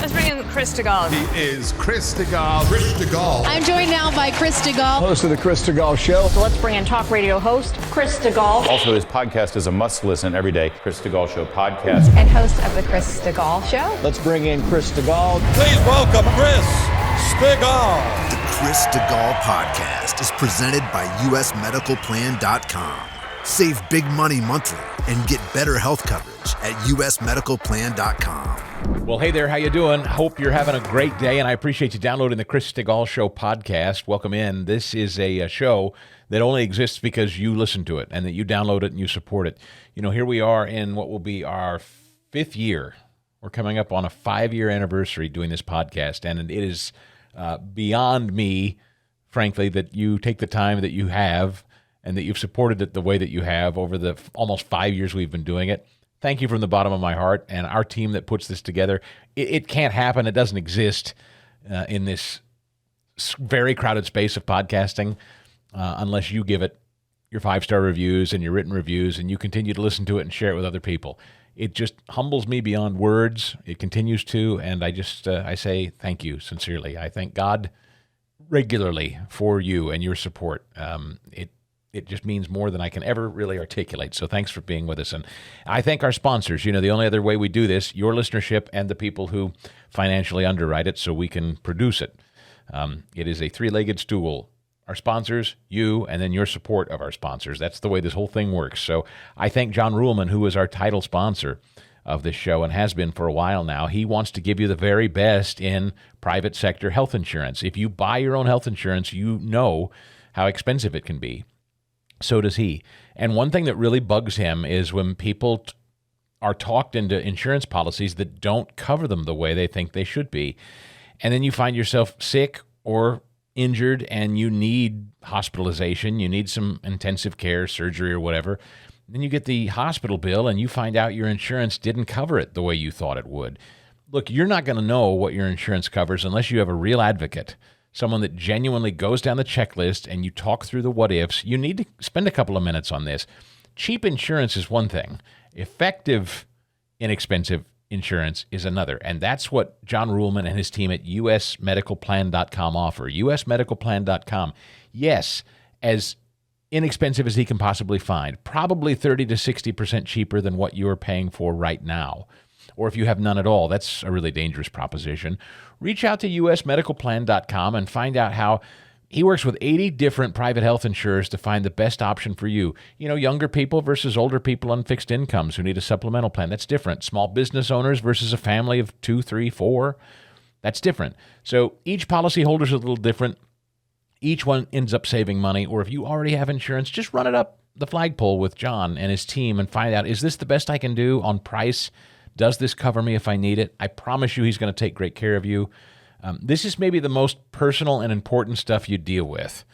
Let's bring in Chris Stigall. He is Chris Stigall. Chris Stigall. I'm joined now by Chris Stigall. Host of the Chris Stigall Show. So let's bring in talk radio host Chris Stigall. Also, his podcast is a must-listen every day. Chris Stigall Show podcast. And host of the Chris Stigall Show. Let's bring in Chris Stigall. Please welcome Chris Stigall. The Chris Stigall podcast is presented by usmedicalplan.com. Save big money monthly and get better health coverage at usmedicalplan.com. Well, hey there, how you doing? Hope you're having a great day, and I appreciate you downloading the Chris Stigall Show podcast. Welcome in. This is a show that only exists because you listen to it and that you download it and you support it. You know, here we are in what will be our 5th year. We're coming up on a 5-year anniversary doing this podcast, and it is beyond me, frankly, that you take the time that you have and that you've supported it the way that you have over the almost 5 years we've been doing it. Thank you from the bottom of my heart. And our team that puts this together, it can't happen. It doesn't exist in this very crowded space of podcasting unless you give it your 5-star reviews and your written reviews and you continue to listen to it and share it with other people. It just humbles me beyond words. It continues to, and I say thank you sincerely. I thank God regularly for you and your support. It just means more than I can ever really articulate. So thanks for being with us. And I thank our sponsors. You know, the only other way we do this, your listenership and the people who financially underwrite it so we can produce it. It is a 3-legged stool. Our sponsors, you, and then your support of our sponsors. That's the way this whole thing works. So I thank John Ruhlman, who is our title sponsor of this show and has been for a while now. He wants to give you the very best in private sector health insurance. If you buy your own health insurance, you know how expensive it can be. So does he. And one thing that really bugs him is when people are talked into insurance policies that don't cover them the way they think they should be. And then you find yourself sick or injured and you need hospitalization, you need some intensive care, surgery or whatever. Then you get the hospital bill and you find out your insurance didn't cover it the way you thought it would. Look, you're not going to know what your insurance covers unless you have a real advocate. Someone that genuinely goes down the checklist and you talk through the what-ifs. You need to spend a couple of minutes on this. Cheap insurance is one thing. Effective, inexpensive insurance is another. And that's what John Ruhlman and his team at usmedicalplan.com offer. usmedicalplan.com. Yes, as inexpensive as he can possibly find. Probably 30 to 60% cheaper than what you're paying for right now. Or if you have none at all, that's a really dangerous proposition. Reach out to usmedicalplan.com and find out how he works with 80 different private health insurers to find the best option for you. You know, younger people versus older people on fixed incomes who need a supplemental plan. That's different. Small business owners versus a family of 2, 3, 4. That's different. So each policyholder is a little different. Each one ends up saving money. Or if you already have insurance, just run it up the flagpole with John and his team and find out, is this the best I can do on price? Does this cover me if I need it? I promise you he's going to take great care of you. This is maybe the most personal and important stuff you deal with,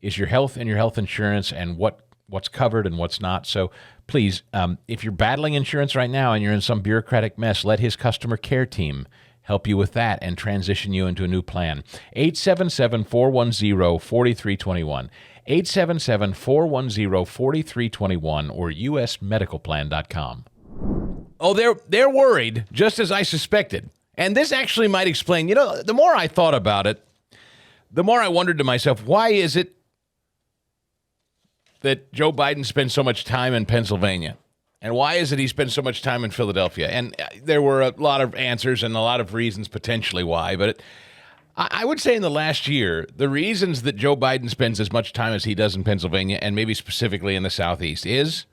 is your health and your health insurance and what's covered and what's not. So please, if you're battling insurance right now and you're in some bureaucratic mess, let his customer care team help you with that and transition you into a new plan. 877-410-4321. 877-410-4321 or usmedicalplan.com. Oh, they're worried, just as I suspected. And this actually might explain, you know, the more I thought about it, the more I wondered to myself, why is it that Joe Biden spends so much time in Pennsylvania? And why is it he spends so much time in Philadelphia? And there were a lot of answers and a lot of reasons potentially why. But I would say in the last year, the reasons that Joe Biden spends as much time as he does in Pennsylvania, and maybe specifically in the Southeast, is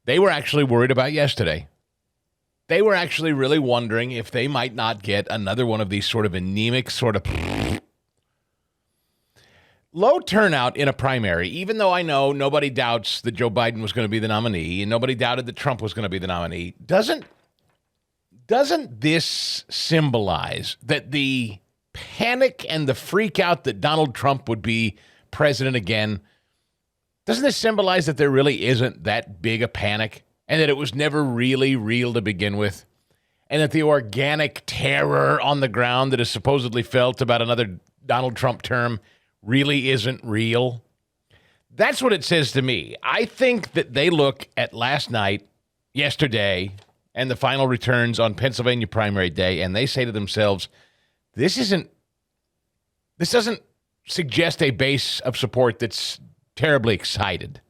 they were actually worried about yesterday. They were actually really wondering if they might not get another one of these sort of anemic, sort of low turnout in a primary, even though I know nobody doubts that Joe Biden was going to be the nominee and nobody doubted that Trump was going to be the nominee. Doesn't this symbolize that the panic and the freak out that Donald Trump would be president again, doesn't this symbolize that there really isn't that big a panic and that it was never really real to begin with? And that the organic terror on the ground that is supposedly felt about another Donald Trump term really isn't real? That's what it says to me. I think that they look at last night, yesterday, and the final returns on Pennsylvania primary day, and they say to themselves, this doesn't suggest a base of support that's terribly excited.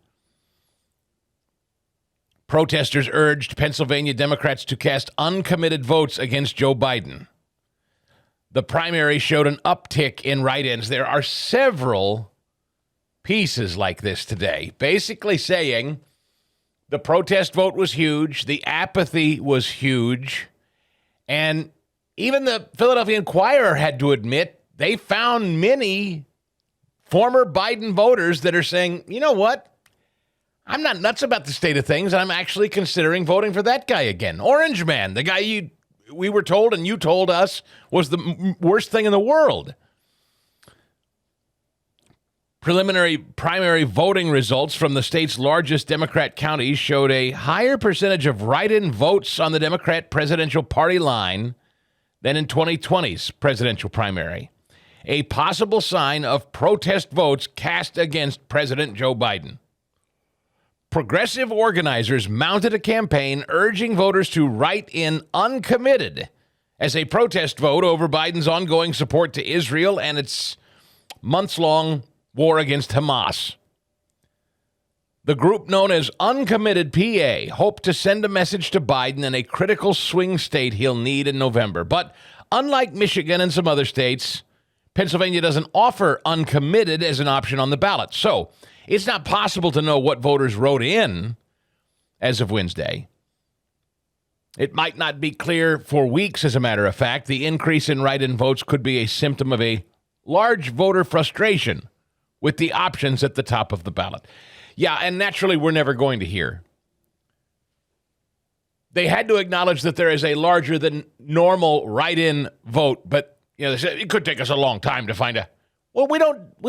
Protesters urged Pennsylvania Democrats to cast uncommitted votes against Joe Biden. The primary showed an uptick in write-ins. There are several pieces like this today, basically saying the protest vote was huge, the apathy was huge, and even the Philadelphia Inquirer had to admit they found many former Biden voters that are saying, you know what? I'm not nuts about the state of things. I'm actually considering voting for that guy again. Orange Man, the guy we were told and you told us was the worst thing in the world. Preliminary primary voting results from the state's largest Democrat counties showed a higher percentage of write-in votes on the Democrat presidential party line than in 2020's presidential primary, a possible sign of protest votes cast against President Joe Biden. Progressive organizers mounted a campaign urging voters to write in uncommitted as a protest vote over Biden's ongoing support to Israel and its months-long war against Hamas. The group known as Uncommitted PA hoped to send a message to Biden in a critical swing state he'll need in November. But unlike Michigan and some other states, Pennsylvania doesn't offer uncommitted as an option on the ballot. So it's not possible to know what voters wrote in as of Wednesday. It might not be clear for weeks, as a matter of fact. The increase in write-in votes could be a symptom of a large voter frustration with the options at the top of the ballot. Yeah, and naturally, we're never going to hear. They had to acknowledge that there is a larger than normal write-in vote, but they said it could take us a long time to find out. Well, we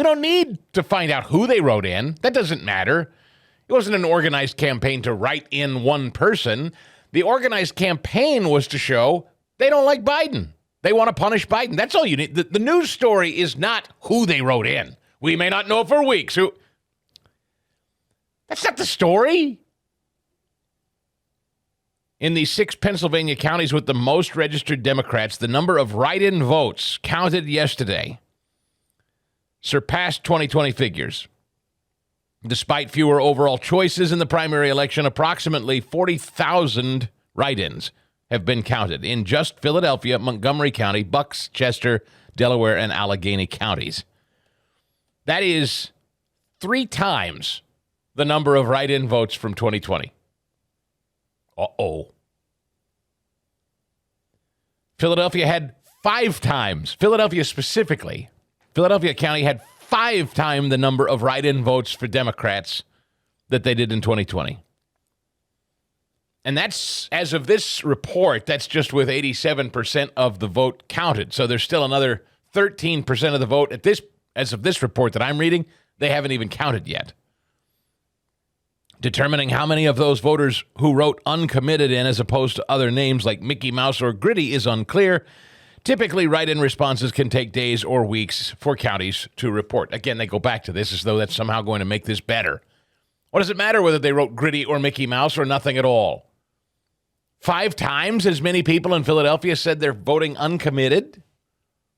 don't need to find out who they wrote in. That doesn't matter. It wasn't an organized campaign to write in one person. The organized campaign was to show they don't like Biden. They want to punish Biden. That's all you need. The news story is not who they wrote in. We may not know for weeks. That's not the story. In the 6 Pennsylvania counties with the most registered Democrats, the number of write-in votes counted yesterday surpassed 2020 figures. Despite fewer overall choices in the primary election, approximately 40,000 write-ins have been counted in just Philadelphia, Montgomery County, Bucks, Chester, Delaware, and Allegheny counties. That is 3 times the number of write-in votes from 2020. Uh-oh. Philadelphia had 5 times, Philadelphia specifically, Philadelphia County had 5 times the number of write-in votes for Democrats that they did in 2020. And that's, as of this report, that's just with 87% of the vote counted. So there's still another 13% of the vote as of this report that I'm reading, they haven't even counted yet. Determining how many of those voters who wrote uncommitted in as opposed to other names like Mickey Mouse or Gritty is unclear. Typically, write-in responses can take days or weeks for counties to report. Again, they go back to this as though that's somehow going to make this better. What does it matter whether they wrote Gritty or Mickey Mouse or nothing at all? 5 times as many people in Philadelphia said they're voting uncommitted?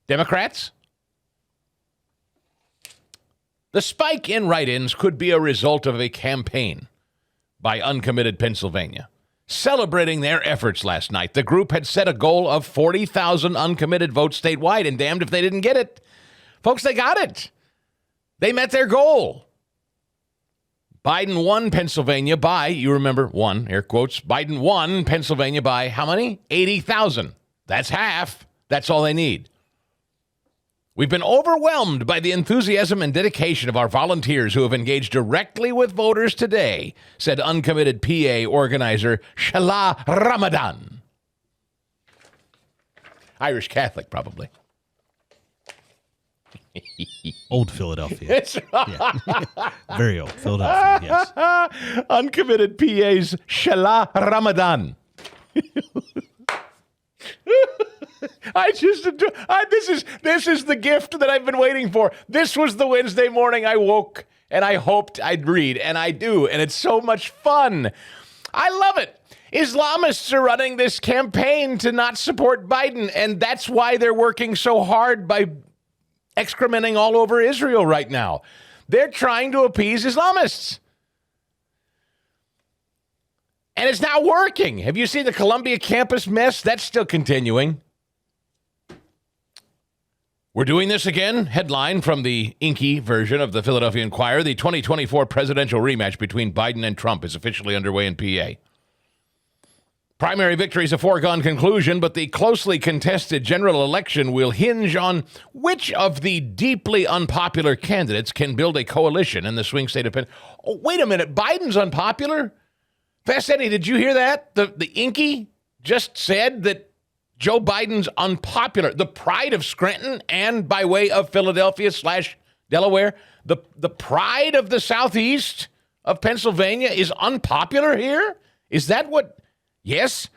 Democrats? The spike in write-ins could be a result of a campaign by Uncommitted Pennsylvania. Celebrating their efforts last night, the group had set a goal of 40,000 uncommitted votes statewide, and damned if they didn't get it. Folks, they got it. They met their goal. Biden won Pennsylvania by, you remember, won, air quotes, Biden won Pennsylvania by how many? 80,000. That's half. That's all they need. We've been overwhelmed by the enthusiasm and dedication of our volunteers who have engaged directly with voters today, said Uncommitted PA organizer Shala Ramadan. Irish Catholic, probably. Old Philadelphia. It's Yeah. Very old Philadelphia, yes. Uncommitted PA's Shala Ramadan. This is the gift that I've been waiting for. This was the Wednesday morning I woke and I hoped I'd read, and I do, and it's so much fun. I love it. Islamists are running this campaign to not support Biden, and that's why they're working so hard by excrementing all over Israel right now. They're trying to appease Islamists. And it's not working. Have you seen the Columbia campus mess? That's still continuing. We're doing this again. Headline from the inky version of the Philadelphia Inquirer. The 2024 presidential rematch between Biden and Trump is officially underway in PA. Primary victory is a foregone conclusion, but the closely contested general election will hinge on which of the deeply unpopular candidates can build a coalition in the swing state of Penn. Oh, wait a minute. Biden's unpopular? Fast Eddie, did you hear that? The inky just said that Joe Biden's unpopular. The pride of Scranton and by way of Philadelphia/Delaware, the pride of the southeast of Pennsylvania is unpopular here? Is that what? Yes,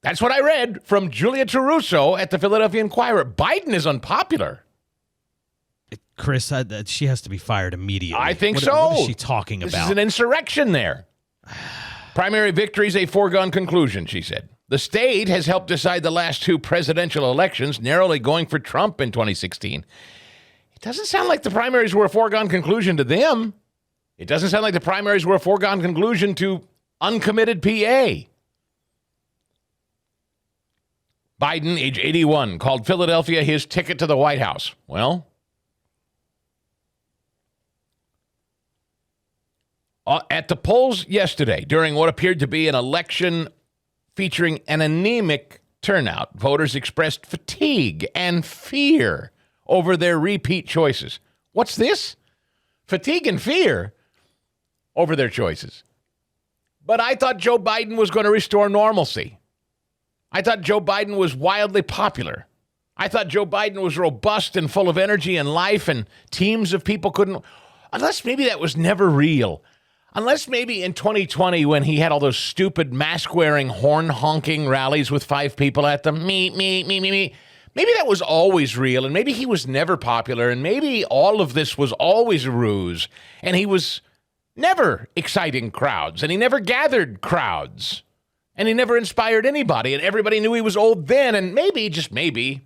that's what I read from Julia Taruso at the Philadelphia Inquirer. Biden is unpopular. Chris, she has to be fired immediately. I think so. What is she talking about? This is an insurrection there. Primary victory is a foregone conclusion, she said. The state has helped decide the last two presidential elections, narrowly going for Trump in 2016. It doesn't sound like the primaries were a foregone conclusion to them. It doesn't sound like the primaries were a foregone conclusion to uncommitted PA. Biden, age 81, called Philadelphia his ticket to the White House. Well, at the polls yesterday, during what appeared to be an election featuring an anemic turnout, voters expressed fatigue and fear over their repeat choices. What's this? Fatigue and fear over their choices. But I thought Joe Biden was going to restore normalcy. I thought Joe Biden was wildly popular. I thought Joe Biden was robust and full of energy and life, and teams of people couldn't, unless maybe that was never real. Unless maybe in 2020 when he had all those stupid mask-wearing, horn-honking rallies with 5 people at them, me. Maybe that was always real, and maybe he was never popular, and maybe all of this was always a ruse, and he was never exciting crowds, and he never gathered crowds, and he never inspired anybody, and everybody knew he was old then, and maybe, just maybe,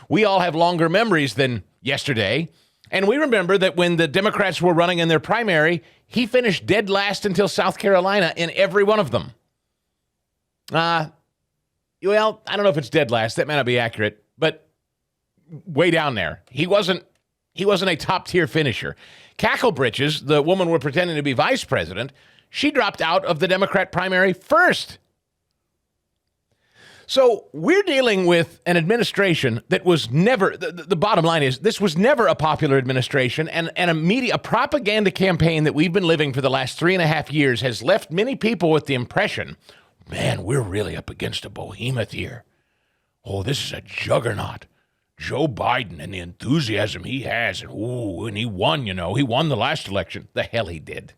we all have longer memories than yesterday, and we remember that when the Democrats were running in their primary, he finished dead last until South Carolina in every one of them. Well, I don't know if it's dead last. That may not be accurate, but way down there. He wasn't a top-tier finisher. Cacklebritches, the woman we're pretending to be vice president, she dropped out of the Democrat primary first. So we're dealing with an administration that was never, the bottom line is, this was never a popular administration, and a propaganda campaign that we've been living for the last 3.5 years has left many people with the impression, man, we're really up against a behemoth here. Oh, this is a juggernaut. Joe Biden and the enthusiasm he has, and he won, he won the last election. The hell he did.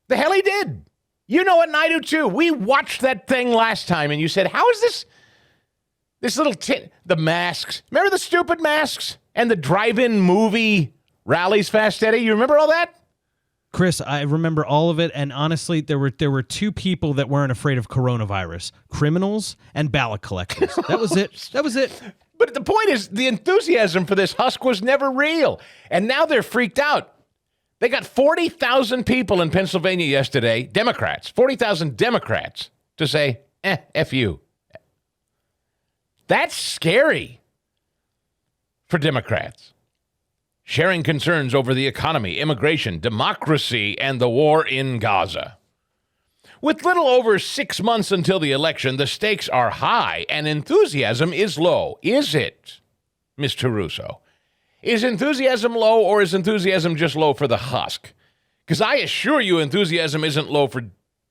The hell he did. You know it, and I do too. We watched that thing last time, and you said, how is this little the masks? Remember the stupid masks and the drive-in movie rallies, Fast Eddie? You remember all that? Chris, I remember all of it, and honestly, there were 2 people that weren't afraid of coronavirus: criminals and ballot collectors. That was it. That was it. But the point is, the enthusiasm for this husk was never real, and now they're freaked out. They got 40,000 people in Pennsylvania yesterday, Democrats, 40,000 Democrats, to say, F you. That's scary for Democrats. Sharing concerns over the economy, immigration, democracy, and the war in Gaza. With little over 6 months until the election, the stakes are high and enthusiasm is low. Is it, Mr. Russo? Is enthusiasm low, or is enthusiasm just low for the husk? Because I assure you enthusiasm isn't low for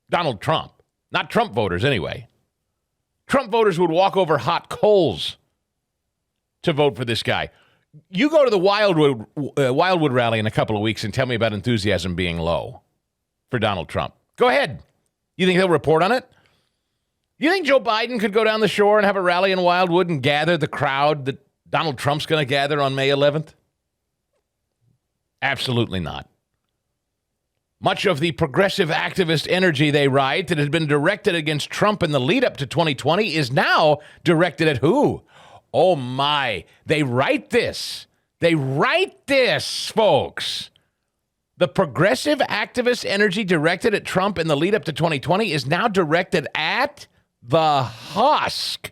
Donald Trump. Not Trump voters, anyway. Trump voters would walk over hot coals to vote for this guy. You go to the Wildwood rally in a couple of weeks and tell me about enthusiasm being low for Donald Trump. Go ahead. You think they'll report on it? You think Joe Biden could go down the shore and have a rally in Wildwood and gather the crowd that Donald Trump's going to gather on May 11th? Absolutely not. Much of the progressive activist energy, they write, that had been directed against Trump in the lead up to 2020 is now directed at who? Oh my, they write this. They write this, folks. The progressive activist energy directed at Trump in the lead up to 2020 is now directed at the husk,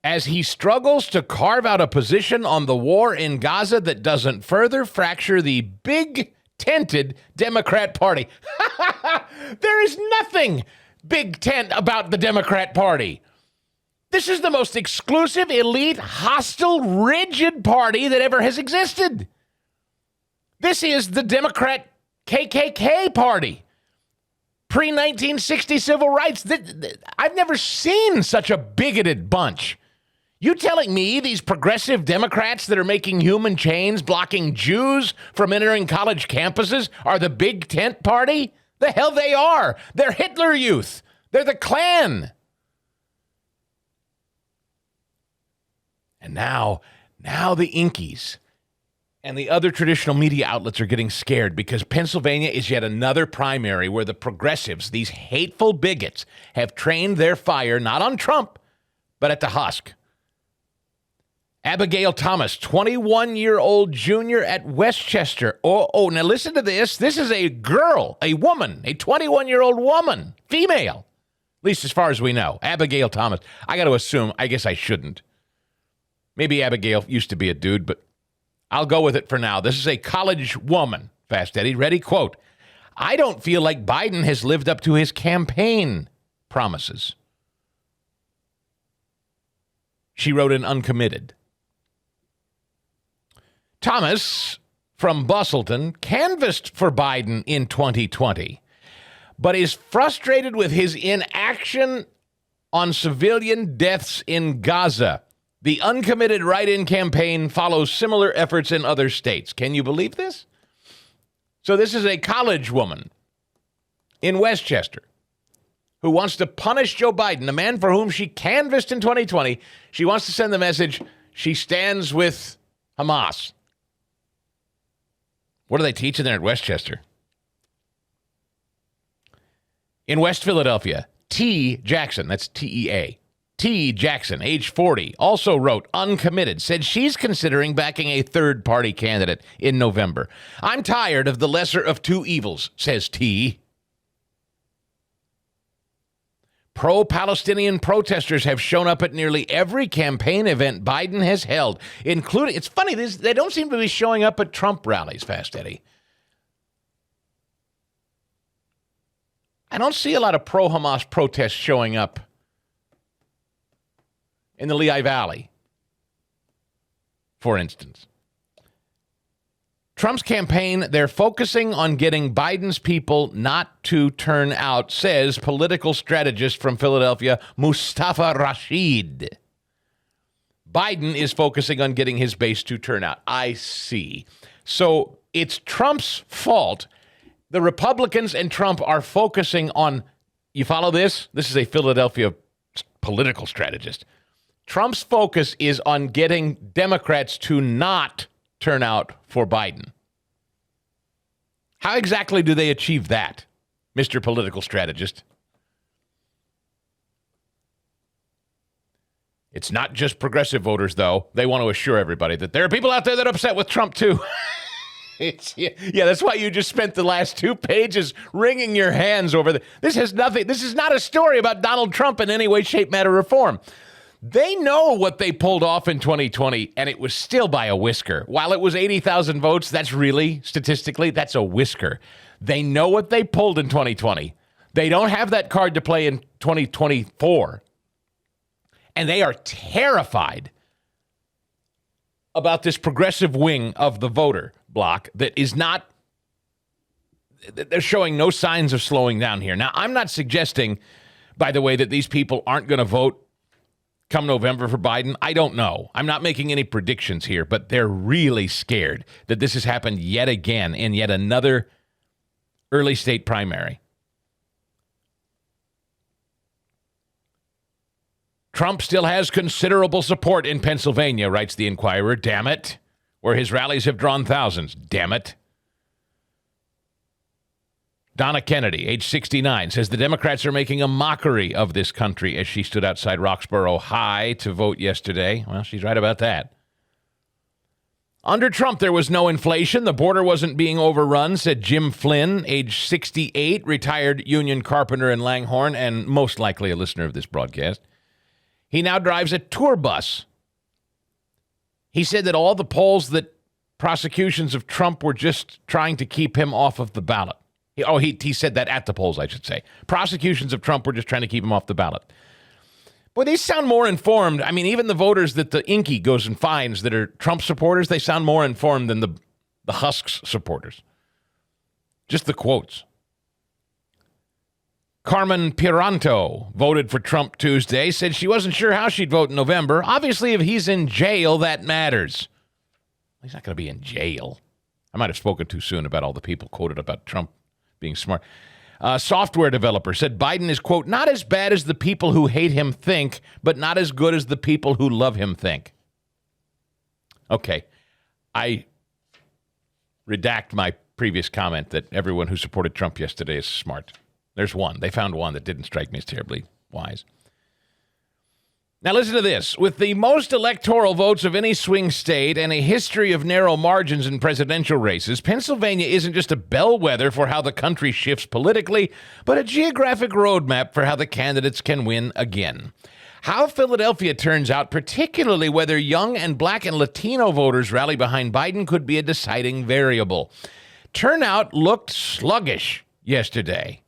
as he struggles to carve out a position on the war in Gaza that doesn't further fracture the big-tented Democrat Party. There is nothing big tent about the Democrat Party. This is the most exclusive, elite, hostile, rigid party that ever has existed. This is the Democrat KKK party. Pre-1960 civil rights. I've never seen such a bigoted bunch. You telling me these progressive Democrats that are making human chains blocking Jews from entering college campuses are the big tent party? The hell they are. They're Hitler Youth. They're the Klan. And now the Inkies and the other traditional media outlets are getting scared because Pennsylvania is yet another primary where the progressives, these hateful bigots, have trained their fire not on Trump, but at the husk. Abigail Thomas, 21-year-old junior at Westchester. Oh, now listen to this. This is a girl, a woman, a 21-year-old woman, female, at least as far as we know. Abigail Thomas. I got to assume, I guess I shouldn't. Maybe Abigail used to be a dude, but I'll go with it for now. This is a college woman, Fast Eddie. Ready? Quote, I don't feel like Biden has lived up to his campaign promises. She wrote in Uncommitted. Thomas from Bustleton canvassed for Biden in 2020, but is frustrated with his inaction on civilian deaths in Gaza. The Uncommitted write-in campaign follows similar efforts in other states. Can you believe this? So this is a college woman in Westchester who wants to punish Joe Biden, a man for whom she canvassed in 2020. She wants to send the message she stands with Hamas. What are they teaching there at Westchester? In West Philadelphia, T. Jackson, that's T-E-A, T. Jackson, age 40, also wrote Uncommitted, said she's considering backing a third-party candidate in November. I'm tired of the lesser of two evils, says T. Pro-Palestinian protesters have shown up at nearly every campaign event Biden has held, including, it's funny, they don't seem to be showing up at Trump rallies, Fast Eddie. I don't see a lot of pro-Hamas protests showing up in the Lehigh Valley, for instance. Trump's campaign, they're focusing on getting Biden's people not to turn out, says political strategist from Philadelphia, Mustafa Rashid. Biden is focusing on getting his base to turn out. I see. So it's Trump's fault. The Republicans and Trump are focusing on, you follow this? This is a Philadelphia political strategist. Trump's focus is on getting Democrats to not turn out for Biden. How exactly do they achieve that, Mr. Political Strategist? It's not just progressive voters, though. They want to assure everybody that there are people out there that are upset with Trump, too. Yeah, that's why you just spent the last 2 pages wringing your hands over this has nothing. This is not a story about Donald Trump in any way, shape, matter, or form. They know what they pulled off in 2020, and it was still by a whisker. While it was 80,000 votes, that's really, statistically, that's a whisker. They know what they pulled in 2020. They don't have that card to play in 2024. And they are terrified about this progressive wing of the voter bloc that is not, they're showing no signs of slowing down here. Now, I'm not suggesting, by the way, that these people aren't going to vote come November for Biden. I don't know. I'm not making any predictions here, but they're really scared that this has happened yet again in yet another early state primary. Trump still has considerable support in Pennsylvania, writes the Inquirer. Damn it. Where his rallies have drawn thousands. Damn it. Donna Kennedy, age 69, says the Democrats are making a mockery of this country as she stood outside Roxborough High to vote yesterday. Well, she's right about that. Under Trump, there was no inflation. The border wasn't being overrun, said Jim Flynn, age 68, retired union carpenter in Langhorne, and most likely a listener of this broadcast. He now drives a tour bus. He said that all the polls that prosecutions of Trump were just trying to keep him off of the ballot. He said that at the polls, I should say. Prosecutions of Trump were just trying to keep him off the ballot. Boy, they sound more informed. I mean, even the voters that the Inky goes and finds that are Trump supporters, they sound more informed than the Husks supporters. Just the quotes. Carmen Piranto voted for Trump Tuesday, said she wasn't sure how she'd vote in November. Obviously, if he's in jail, that matters. He's not going to be in jail. I might have spoken too soon about all the people quoted about Trump being smart. Software developer said Biden is, quote, not as bad as the people who hate him think, but not as good as the people who love him think. Okay. I redact my previous comment that everyone who supported Trump yesterday is smart. There's one. They found one that didn't strike me as terribly wise. Now listen to this. With the most electoral votes of any swing state and a history of narrow margins in presidential races, Pennsylvania isn't just a bellwether for how the country shifts politically, but a geographic roadmap for how the candidates can win again. How Philadelphia turns out, particularly whether young and black and Latino voters rally behind Biden, could be a deciding variable. Turnout looked sluggish yesterday.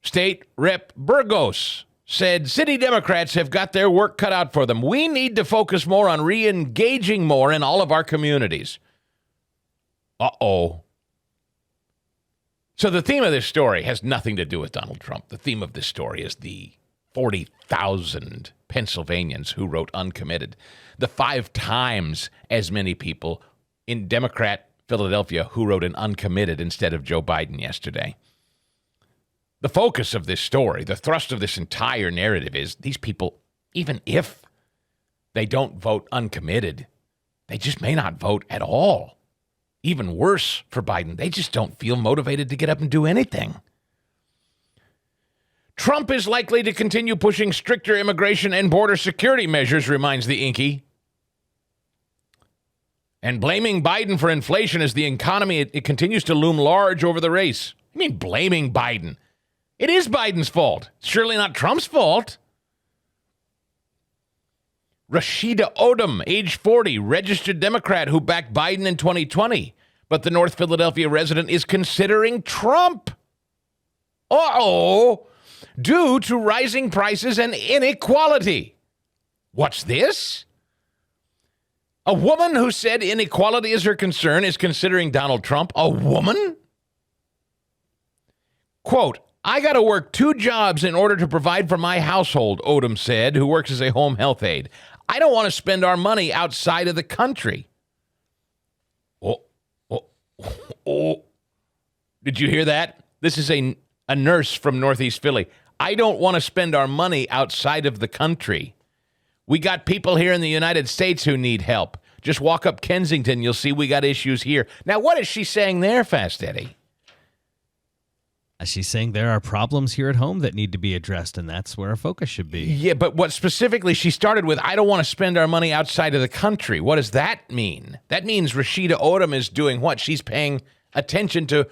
State Rep. Burgos said city Democrats have got their work cut out for them. We need to focus more on re-engaging more in all of our communities. Uh-oh. So the theme of this story has nothing to do with Donald Trump. The theme of this story is the 40,000 Pennsylvanians who wrote uncommitted. The 5 times as many people in Democrat Philadelphia who wrote an uncommitted instead of Joe Biden yesterday. The focus of this story, the thrust of this entire narrative is these people, even if they don't vote uncommitted, they just may not vote at all. Even worse for Biden, they just don't feel motivated to get up and do anything. Trump is likely to continue pushing stricter immigration and border security measures, reminds the Inky. And blaming Biden for inflation as the economy, it continues to loom large over the race. I mean, blaming Biden. It is Biden's fault. It's surely not Trump's fault. Rashida Odom, age 40, registered Democrat who backed Biden in 2020. But the North Philadelphia resident is considering Trump. Uh-oh. Due to rising prices and inequality. What's this? A woman who said inequality is her concern is considering Donald Trump. A woman? Quote, I got to work 2 jobs in order to provide for my household, Odom said, who works as a home health aide. I don't want to spend our money outside of the country. Oh. Did you hear that? This is a nurse from Northeast Philly. I don't want to spend our money outside of the country. We got people here in the United States who need help. Just walk up Kensington, you'll see we got issues here. Now, what is she saying there, Fast Eddie? She's saying there are problems here at home that need to be addressed, and that's where our focus should be. Yeah, but what specifically she started with, I don't want to spend our money outside of the country. What does that mean? That means Rashida Odom is doing what? She's paying attention to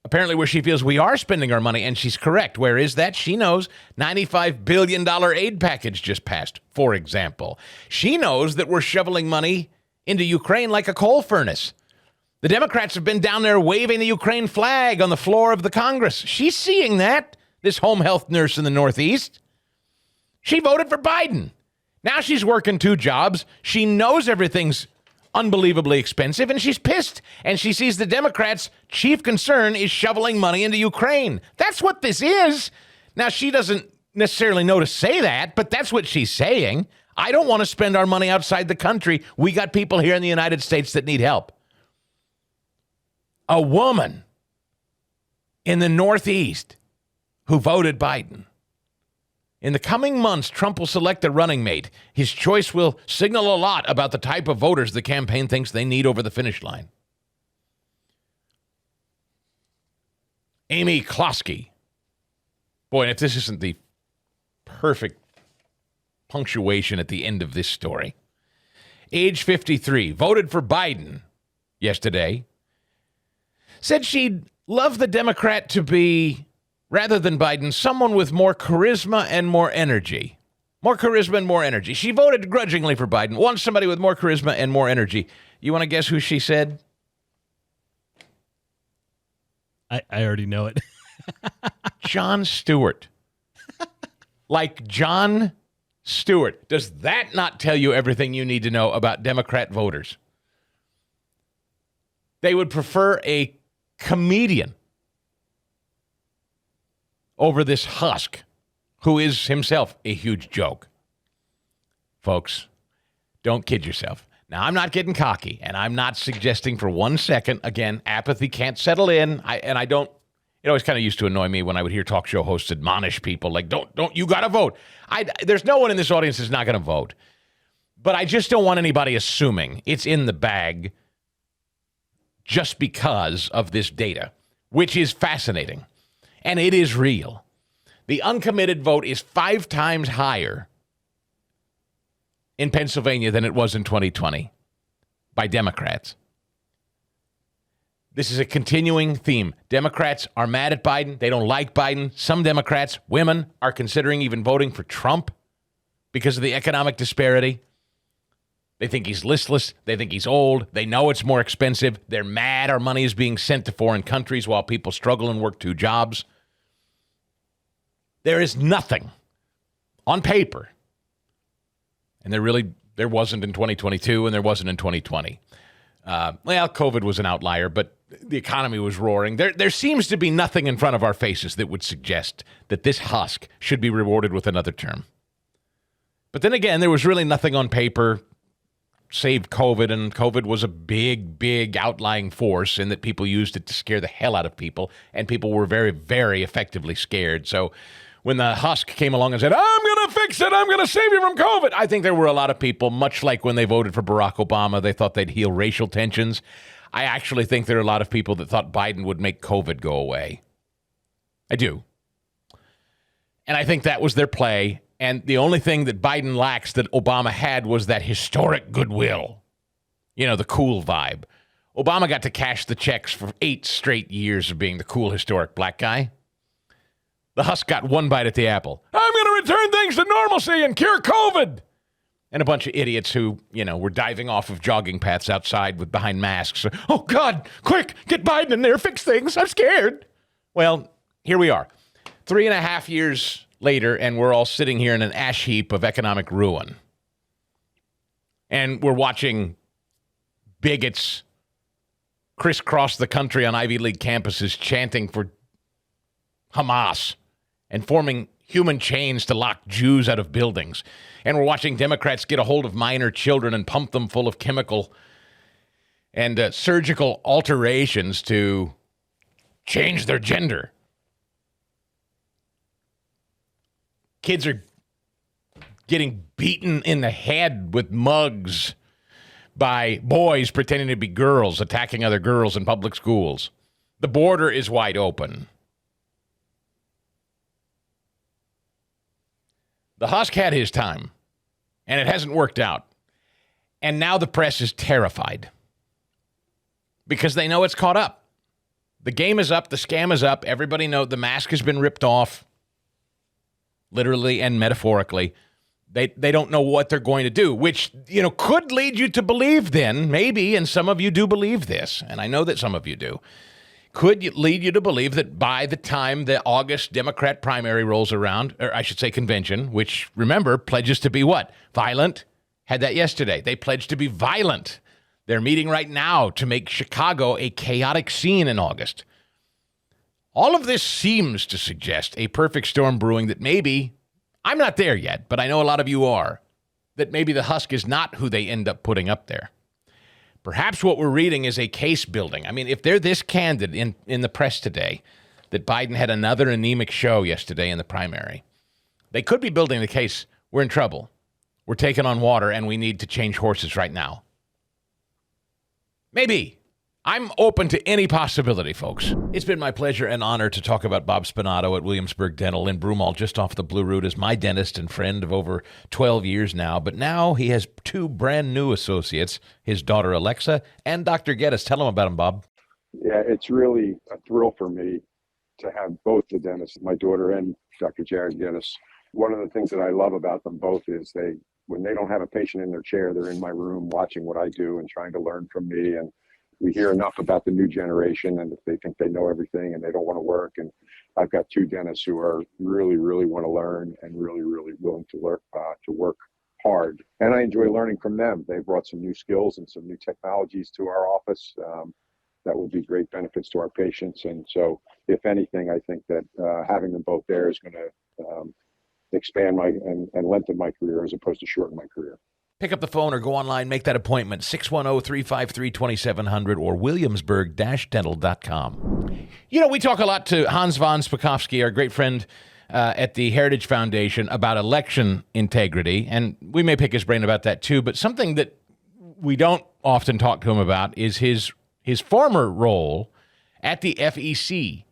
apparently where she feels we are spending our money, and she's correct. Where is that? She knows $95 billion aid package just passed, for example. She knows that we're shoveling money into Ukraine like a coal furnace. The Democrats have been down there waving the Ukraine flag on the floor of the Congress. She's seeing that, this home health nurse in the Northeast. She voted for Biden. Now she's working 2 jobs. She knows everything's unbelievably expensive, and she's pissed. And she sees the Democrats' chief concern is shoveling money into Ukraine. That's what this is. Now, she doesn't necessarily know to say that, but that's what she's saying. I don't want to spend our money outside the country. We got people here in the United States that need help. A woman in the Northeast who voted Biden. In the coming months, Trump will select a running mate. His choice will signal a lot about the type of voters the campaign thinks they need over the finish line. Amy Kloski. Boy, and if this isn't the perfect punctuation at the end of this story. Age 53, voted for Biden yesterday. Said she'd love the Democrat to be, rather than Biden, someone with more charisma and more energy. More charisma and more energy. She voted grudgingly for Biden. Wants somebody with more charisma and more energy. You want to guess who she said? I already know it. Jon Stewart. Like Jon Stewart. Does that not tell you everything you need to know about Democrat voters? They would prefer a comedian over this husk who is himself a huge joke. Folks, don't kid yourself. Now, I'm not getting cocky, and I'm not suggesting for 1 second, again, apathy can't settle in. It always kind of used to annoy me when I would hear talk show hosts admonish people like, don't, you got to vote. There's no one in this audience that's not going to vote. But I just don't want anybody assuming it's in the bag just because of this data, which is fascinating. And it is real. The uncommitted vote is 5 times higher in Pennsylvania than it was in 2020 by Democrats. This is a continuing theme. Democrats are mad at Biden. They don't like Biden. Some Democrats, women, are considering even voting for Trump because of the economic disparity. They think he's listless. They think he's old. They know it's more expensive. They're mad our money is being sent to foreign countries while people struggle and work 2 jobs. There is nothing on paper. And there wasn't in 2022 and there wasn't in 2020. COVID was an outlier, but the economy was roaring. There seems to be nothing in front of our faces that would suggest that this husk should be rewarded with another term. But then again, there was really nothing on paper save COVID, and COVID was a big, big outlying force in that people used it to scare the hell out of people, and people were very, very effectively scared. So when the husk came along and said, I'm going to fix it, I'm going to save you from COVID, I think there were a lot of people, much like when they voted for Barack Obama, they thought they'd heal racial tensions. I actually think there are a lot of people that thought Biden would make COVID go away. I do. And I think that was their play. And the only thing that Biden lacks that Obama had was that historic goodwill. The cool vibe. Obama got to cash the checks for 8 straight years of being the cool historic black guy. The husk got 1 bite at the apple. I'm going to return things to normalcy and cure COVID. And a bunch of idiots who, were diving off of jogging paths outside behind masks. Oh, God, quick, get Biden in there, fix things. I'm scared. Well, here we are, 3.5 years later, and we're all sitting here in an ash heap of economic ruin. And we're watching bigots crisscross the country on Ivy League campuses chanting for Hamas and forming human chains to lock Jews out of buildings. And we're watching Democrats get a hold of minor children and pump them full of chemical and surgical alterations to change their gender. Kids are getting beaten in the head with mugs by boys pretending to be girls, attacking other girls in public schools. The border is wide open. The husk had his time, and it hasn't worked out. And now the press is terrified because they know it's caught up. The game is up. The scam is up. Everybody knows the mask has been ripped off, literally and metaphorically. They don't know what they're going to do, which, could lead you to believe then, maybe, and some of you do believe this, and I know that some of you do, could lead you to believe that by the time the August Democrat primary rolls around, or I should say convention, which, remember, pledges to be what? Violent? Had that yesterday. They pledged to be violent. They're meeting right now to make Chicago a chaotic scene in August. All of this seems to suggest a perfect storm brewing that maybe, I'm not there yet, but I know a lot of you are, that maybe the husk is not who they end up putting up there. Perhaps what we're reading is a case building. I mean, if they're this candid in the press today, that Biden had another anemic show yesterday in the primary, they could be building the case, we're in trouble. We're taking on water and we need to change horses right now. Maybe. I'm open to any possibility, folks. It's been my pleasure and honor to talk about Bob Spinato at Williamsburg Dental in Broomall, just off the Blue Route, as my dentist and friend of over 12 years now. But now he has two brand new associates, his daughter Alexa and Dr. Geddes. Tell him about him, Bob. Yeah, it's really a thrill for me to have both the dentists, my daughter and Dr. Jared Geddes. One of the things that I love about them both is when they don't have a patient in their chair, they're in my room watching what I do and trying to learn from me. And we hear enough about the new generation, and if they think they know everything and they don't want to work. And I've got two dentists who are really, really want to learn and really, really willing to work hard. And I enjoy learning from them. They brought some new skills and some new technologies to our office that will be great benefits to our patients. And so, if anything, I think that having them both there is going to expand and lengthen my career as opposed to shorten my career. Pick up the phone or go online, make that appointment, 610-353-2700 or williamsburg-dental.com. You know, we talk a lot to Hans von Spakofsky, our great friend at the Heritage Foundation, about election integrity, and we may pick his brain about that too, but something that we don't often talk to him about is his former role at the FEC.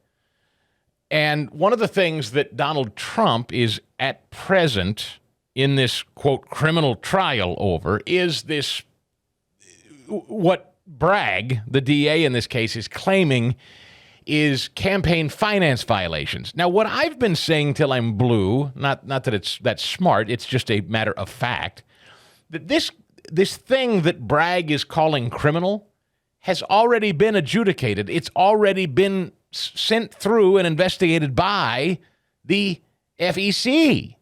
And one of the things that Donald Trump is at present in this, quote, criminal trial over is this, what Bragg, the DA in this case, is claiming is campaign finance violations. Now, what I've been saying till I'm blue, not that that's smart, it's just a matter of fact, that this thing that Bragg is calling criminal has already been adjudicated. It's already been sent through and investigated by the FEC,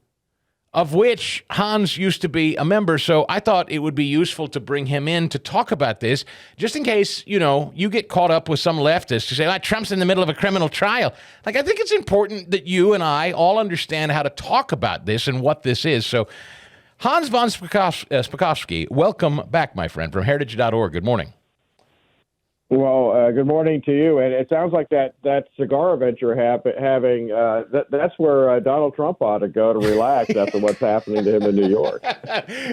of which Hans used to be a member. So I thought it would be useful to bring him in to talk about this, just in case, you get caught up with some leftist to say, Trump's in the middle of a criminal trial. I think it's important that you and I all understand how to talk about this and what this is. So Hans von Spakofsky, welcome back, my friend, from heritage.org. Good morning. Well, good morning to you. And it sounds like that cigar event you're having, that's where Donald Trump ought to go to relax after what's happening to him in New York.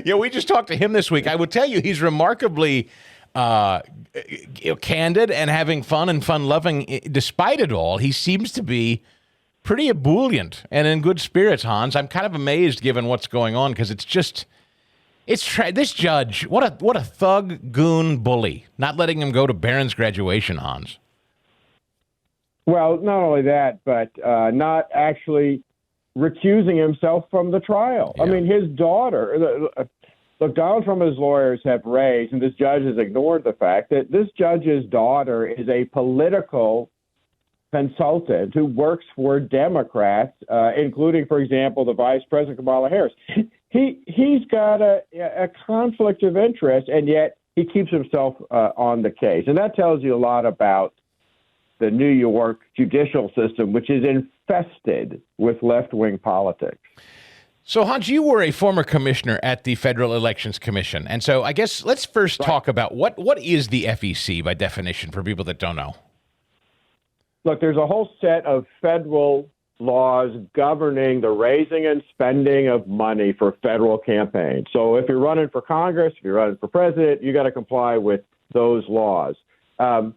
Yeah, we just talked to him this week. I would tell you he's remarkably candid and having fun and fun-loving. Despite it all, he seems to be pretty ebullient and in good spirits, Hans. I'm kind of amazed given what's going on because it's just... this judge, what a thug, goon, bully, not letting him go to Barron's graduation, Hans. Well, not only that, but not actually recusing himself from the trial. Yeah. I mean, his daughter, look, Donald Trump and his lawyers have raised, and this judge has ignored the fact that this judge's daughter is a political consultant who works for Democrats, including, for example, the Vice President Kamala Harris. He's got a conflict of interest, and yet he keeps himself on the case. And that tells you a lot about the New York judicial system, which is infested with left-wing politics. So, Hans, you were a former commissioner at the Federal Elections Commission. And so I guess let's first talk about what is the FEC by definition for people that don't know? Look, there's a whole set of federal laws governing the raising and spending of money for federal campaigns. So if you're running for Congress, if you're running for president, you got to comply with those laws. The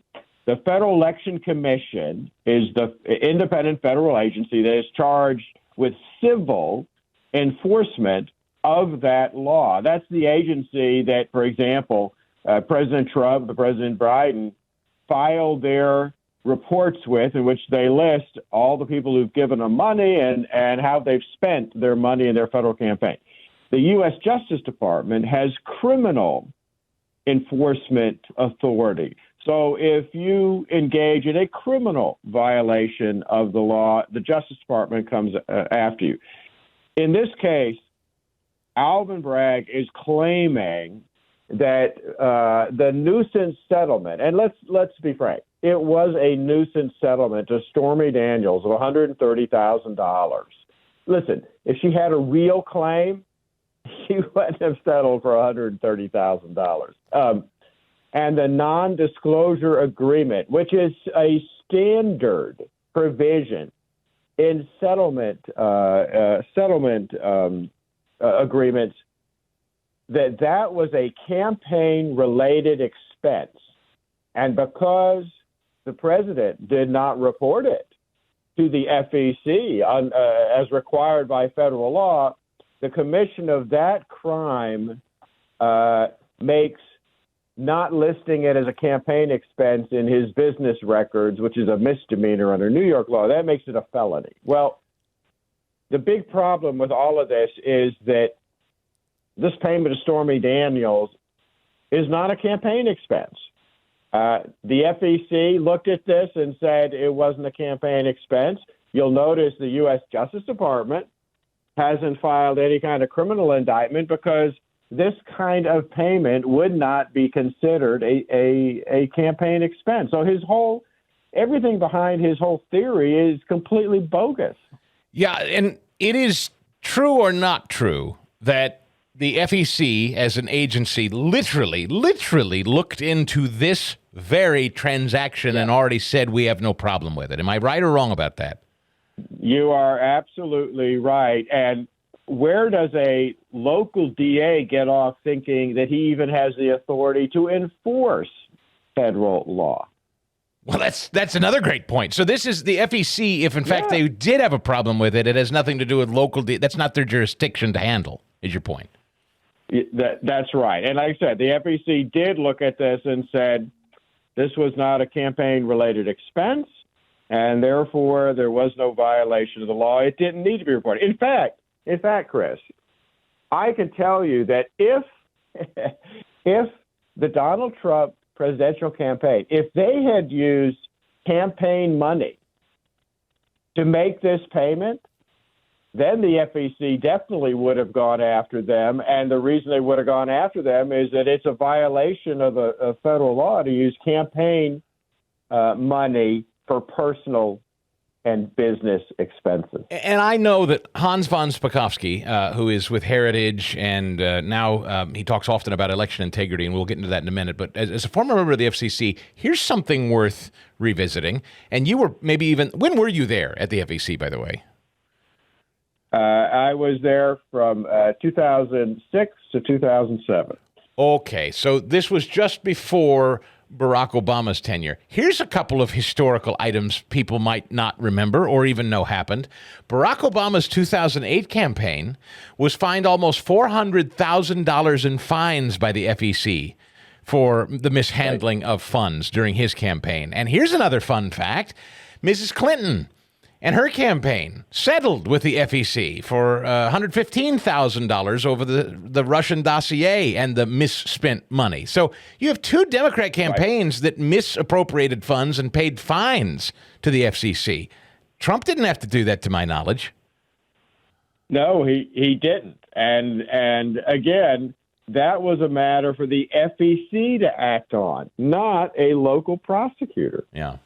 Federal Election Commission is the independent federal agency that is charged with civil enforcement of that law. That's the agency that, for example, President Trump and President Biden filed their reports with, in which they list all the people who've given them money and how they've spent their money in their federal campaign. The U.S. Justice Department has criminal enforcement authority. So if you engage in a criminal violation of the law, the Justice Department comes after you. In this case, Alvin Bragg is claiming that the nuisance settlement, and let's be frank, it was a nuisance settlement to Stormy Daniels of $130,000. Listen, if she had a real claim, she wouldn't have settled for $130,000. And the non-disclosure agreement, which is a standard provision in settlement agreements, that was a campaign-related expense And because the president did not report it to the FEC as required by federal law, the commission of that crime makes not listing it as a campaign expense in his business records, which is a misdemeanor under New York law, that makes it a felony. Well, the big problem with all of this is that this payment to Stormy Daniels is not a campaign expense. The FEC looked at this and said it wasn't a campaign expense. You'll notice the U.S. Justice Department hasn't filed any kind of criminal indictment because this kind of payment would not be considered a campaign expense. So everything behind his whole theory is completely bogus. Yeah, and it is true or not true that the FEC as an agency literally looked into this very transaction and already said we have no problem with it. Am I right or wrong about that? You are absolutely right. And where does a local DA get off thinking that he even has the authority to enforce federal law? Well, that's another great point. So this is the FEC. If in fact they did have a problem with it, it has nothing to do with local. That's not their jurisdiction to handle. Is your point? That's right. And like I said, the FEC did look at this and said this was not a campaign-related expense, and therefore there was no violation of the law. It didn't need to be reported. In fact, Chris, I can tell you that if the Donald Trump presidential campaign, if they had used campaign money to make this payment, then the FEC definitely would have gone after them. And the reason they would have gone after them is that it's a violation of a federal law to use campaign money for personal and business expenses. And I know that Hans von Spakofsky, who is with Heritage, and now he talks often about election integrity, and we'll get into that in a minute. But as a former member of the FCC, here's something worth revisiting. And you were maybe even, when were you there at the FEC, by the way? I was there from 2006 to 2007. Okay, so this was just before Barack Obama's tenure. Here's a couple of historical items people might not remember or even know happened. Barack Obama's 2008 campaign was fined almost $400,000 in fines by the FEC for the mishandling of funds during his campaign. And here's another fun fact. Mrs. Clinton and her campaign settled with the FEC for $115,000 over the Russian dossier and the misspent money. So you have two Democrat campaigns that misappropriated funds and paid fines to the FCC. Trump didn't have to do that, to my knowledge. No, he didn't. And again, that was a matter for the FEC to act on, not a local prosecutor. Yeah.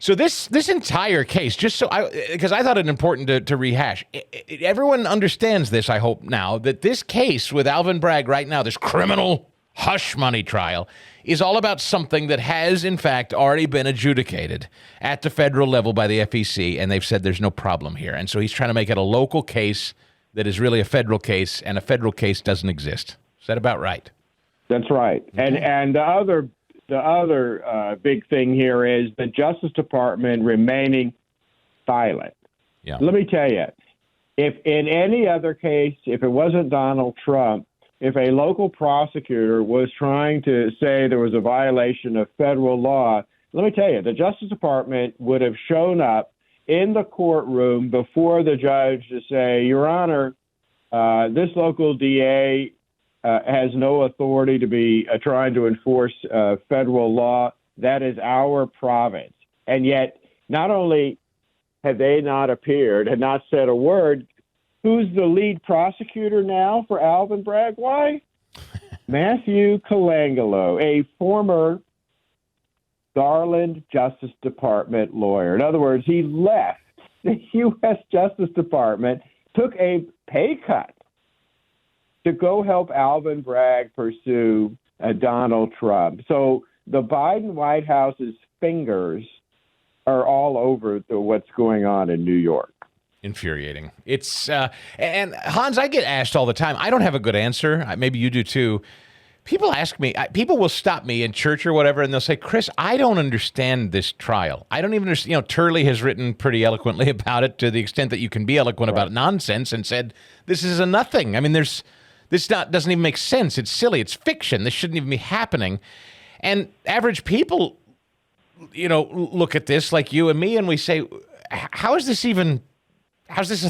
So this entire case, because I thought it important to rehash, everyone understands this, I hope now, that this case with Alvin Bragg right now, this criminal hush money trial, is all about something that has, in fact, already been adjudicated at the federal level by the FEC, and they've said there's no problem here. And so he's trying to make it a local case that is really a federal case, and a federal case doesn't exist. Is that about right? That's right. Okay. And the other big thing here is the Justice Department remaining silent. Yeah. Let me tell you, if in any other case, if it wasn't Donald Trump, if a local prosecutor was trying to say there was a violation of federal law, let me tell you, the Justice Department would have shown up in the courtroom before the judge to say, Your Honor, this local DA has no authority to be trying to enforce federal law. That is our province. And yet, not only have they not appeared and not said a word, who's the lead prosecutor now for Alvin Bragg? Why? Matthew Colangelo, a former Garland Justice Department lawyer. In other words, he left the U.S. Justice Department, took a pay cut to go help Alvin Bragg pursue Donald Trump. So the Biden White House's fingers are all over what's going on in New York. Infuriating. It's and Hans, I get asked all the time. I don't have a good answer. Maybe you do too. People ask me, people will stop me in church or whatever, and they'll say, Chris, I don't understand this trial. I don't even understand. You know, Turley has written pretty eloquently about it to the extent that you can be eloquent about nonsense and said, this is a nothing. I mean, doesn't even make sense. It's silly. It's fiction. This shouldn't even be happening. And average people, you know, look at this like you and me, and we say, how's this a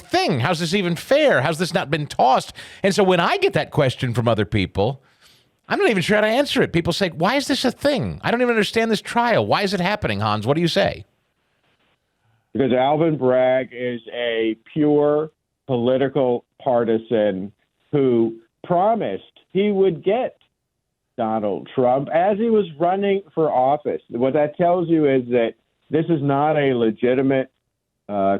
thing? How's this even fair? How's this not been tossed? And so when I get that question from other people, I'm not even sure how to answer it. People say, why is this a thing? I don't even understand this trial. Why is it happening, Hans? What do you say? Because Alvin Bragg is a pure political partisan who promised he would get Donald Trump as he was running for office. What that tells you is that this is not a legitimate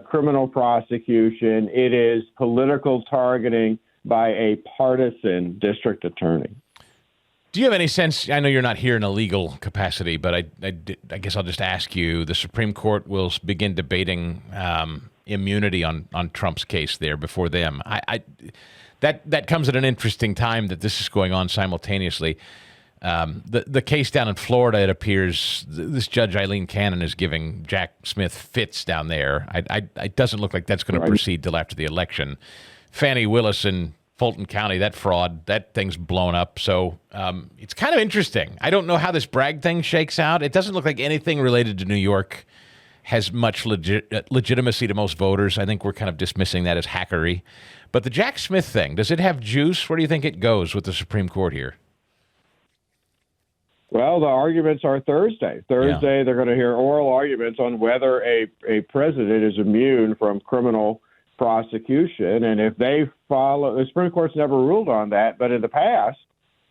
criminal prosecution. It is political targeting by a partisan district attorney. Do you have any sense? I know you're not here in a legal capacity, but I guess I'll just ask you. The Supreme Court will begin debating immunity on Trump's case there before them. That comes at an interesting time that this is going on simultaneously. The case down in Florida, it appears this Judge Eileen Cannon is giving Jack Smith fits down there. It doesn't look like that's going to proceed till after the election. Fannie Willis in Fulton County, that fraud, that thing's blown up. So it's kind of interesting. I don't know how this Bragg thing shakes out. It doesn't look like anything related to New York has much legitimacy to most voters. I think we're kind of dismissing that as hackery. But the Jack Smith thing, does it have juice? Where do you think it goes with the Supreme Court here? Well, the arguments are Thursday. They're going to hear oral arguments on whether a president is immune from criminal prosecution. And if they follow, the Supreme Court's never ruled on that, but in the past,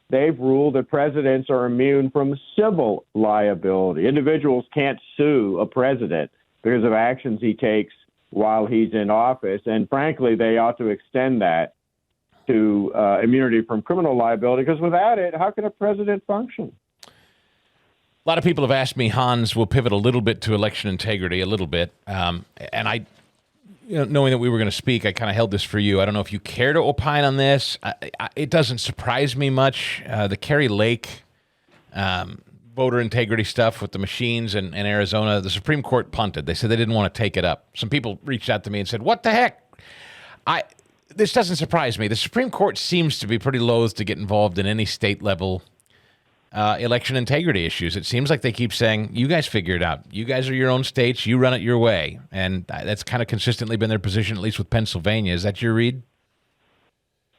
they've ruled that presidents are immune from civil liability. Individuals can't sue a president because of actions he takes while he's in office. And frankly, they ought to extend that to immunity from criminal liability, because without it, how can a president function? A lot of people have asked me, Hans, we'll pivot a little bit to election integrity, a little bit. And I, knowing that we were going to speak, I kind of held this for you. I don't know if you care to opine on this. It doesn't surprise me much. The Kerry Lake voter integrity stuff with the machines in Arizona, the Supreme Court punted. They said they didn't want to take it up. Some people reached out to me and said, what the heck? This doesn't surprise me. The Supreme Court seems to be pretty loath to get involved in any state-level election integrity issues. It seems like they keep saying, you guys figure it out. You guys are your own states. You run it your way. And that's kind of consistently been their position, at least with Pennsylvania. Is that your read?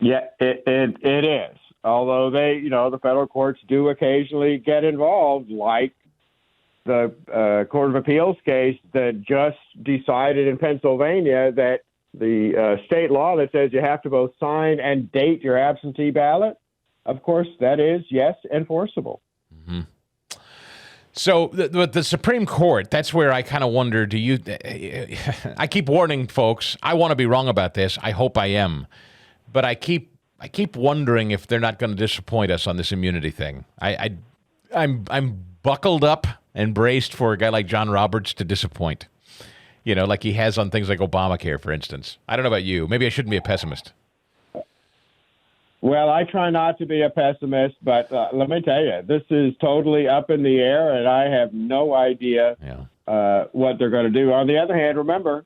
Yeah, it is. Although the federal courts do occasionally get involved, like the Court of Appeals case that just decided in Pennsylvania that the state law that says you have to both sign and date your absentee ballot, of course, that is, yes, enforceable. Mm-hmm. So the Supreme Court, that's where I kind of wonder, I keep warning folks, I want to be wrong about this. I hope I am. But I keep wondering if they're not going to disappoint us on this immunity thing. I'm buckled up and braced for a guy like John Roberts to disappoint. Like he has on things like Obamacare, for instance. I don't know about you. Maybe I shouldn't be a pessimist. Well, I try not to be a pessimist, but let me tell you, this is totally up in the air, and I have no idea what they're going to do. On the other hand, remember,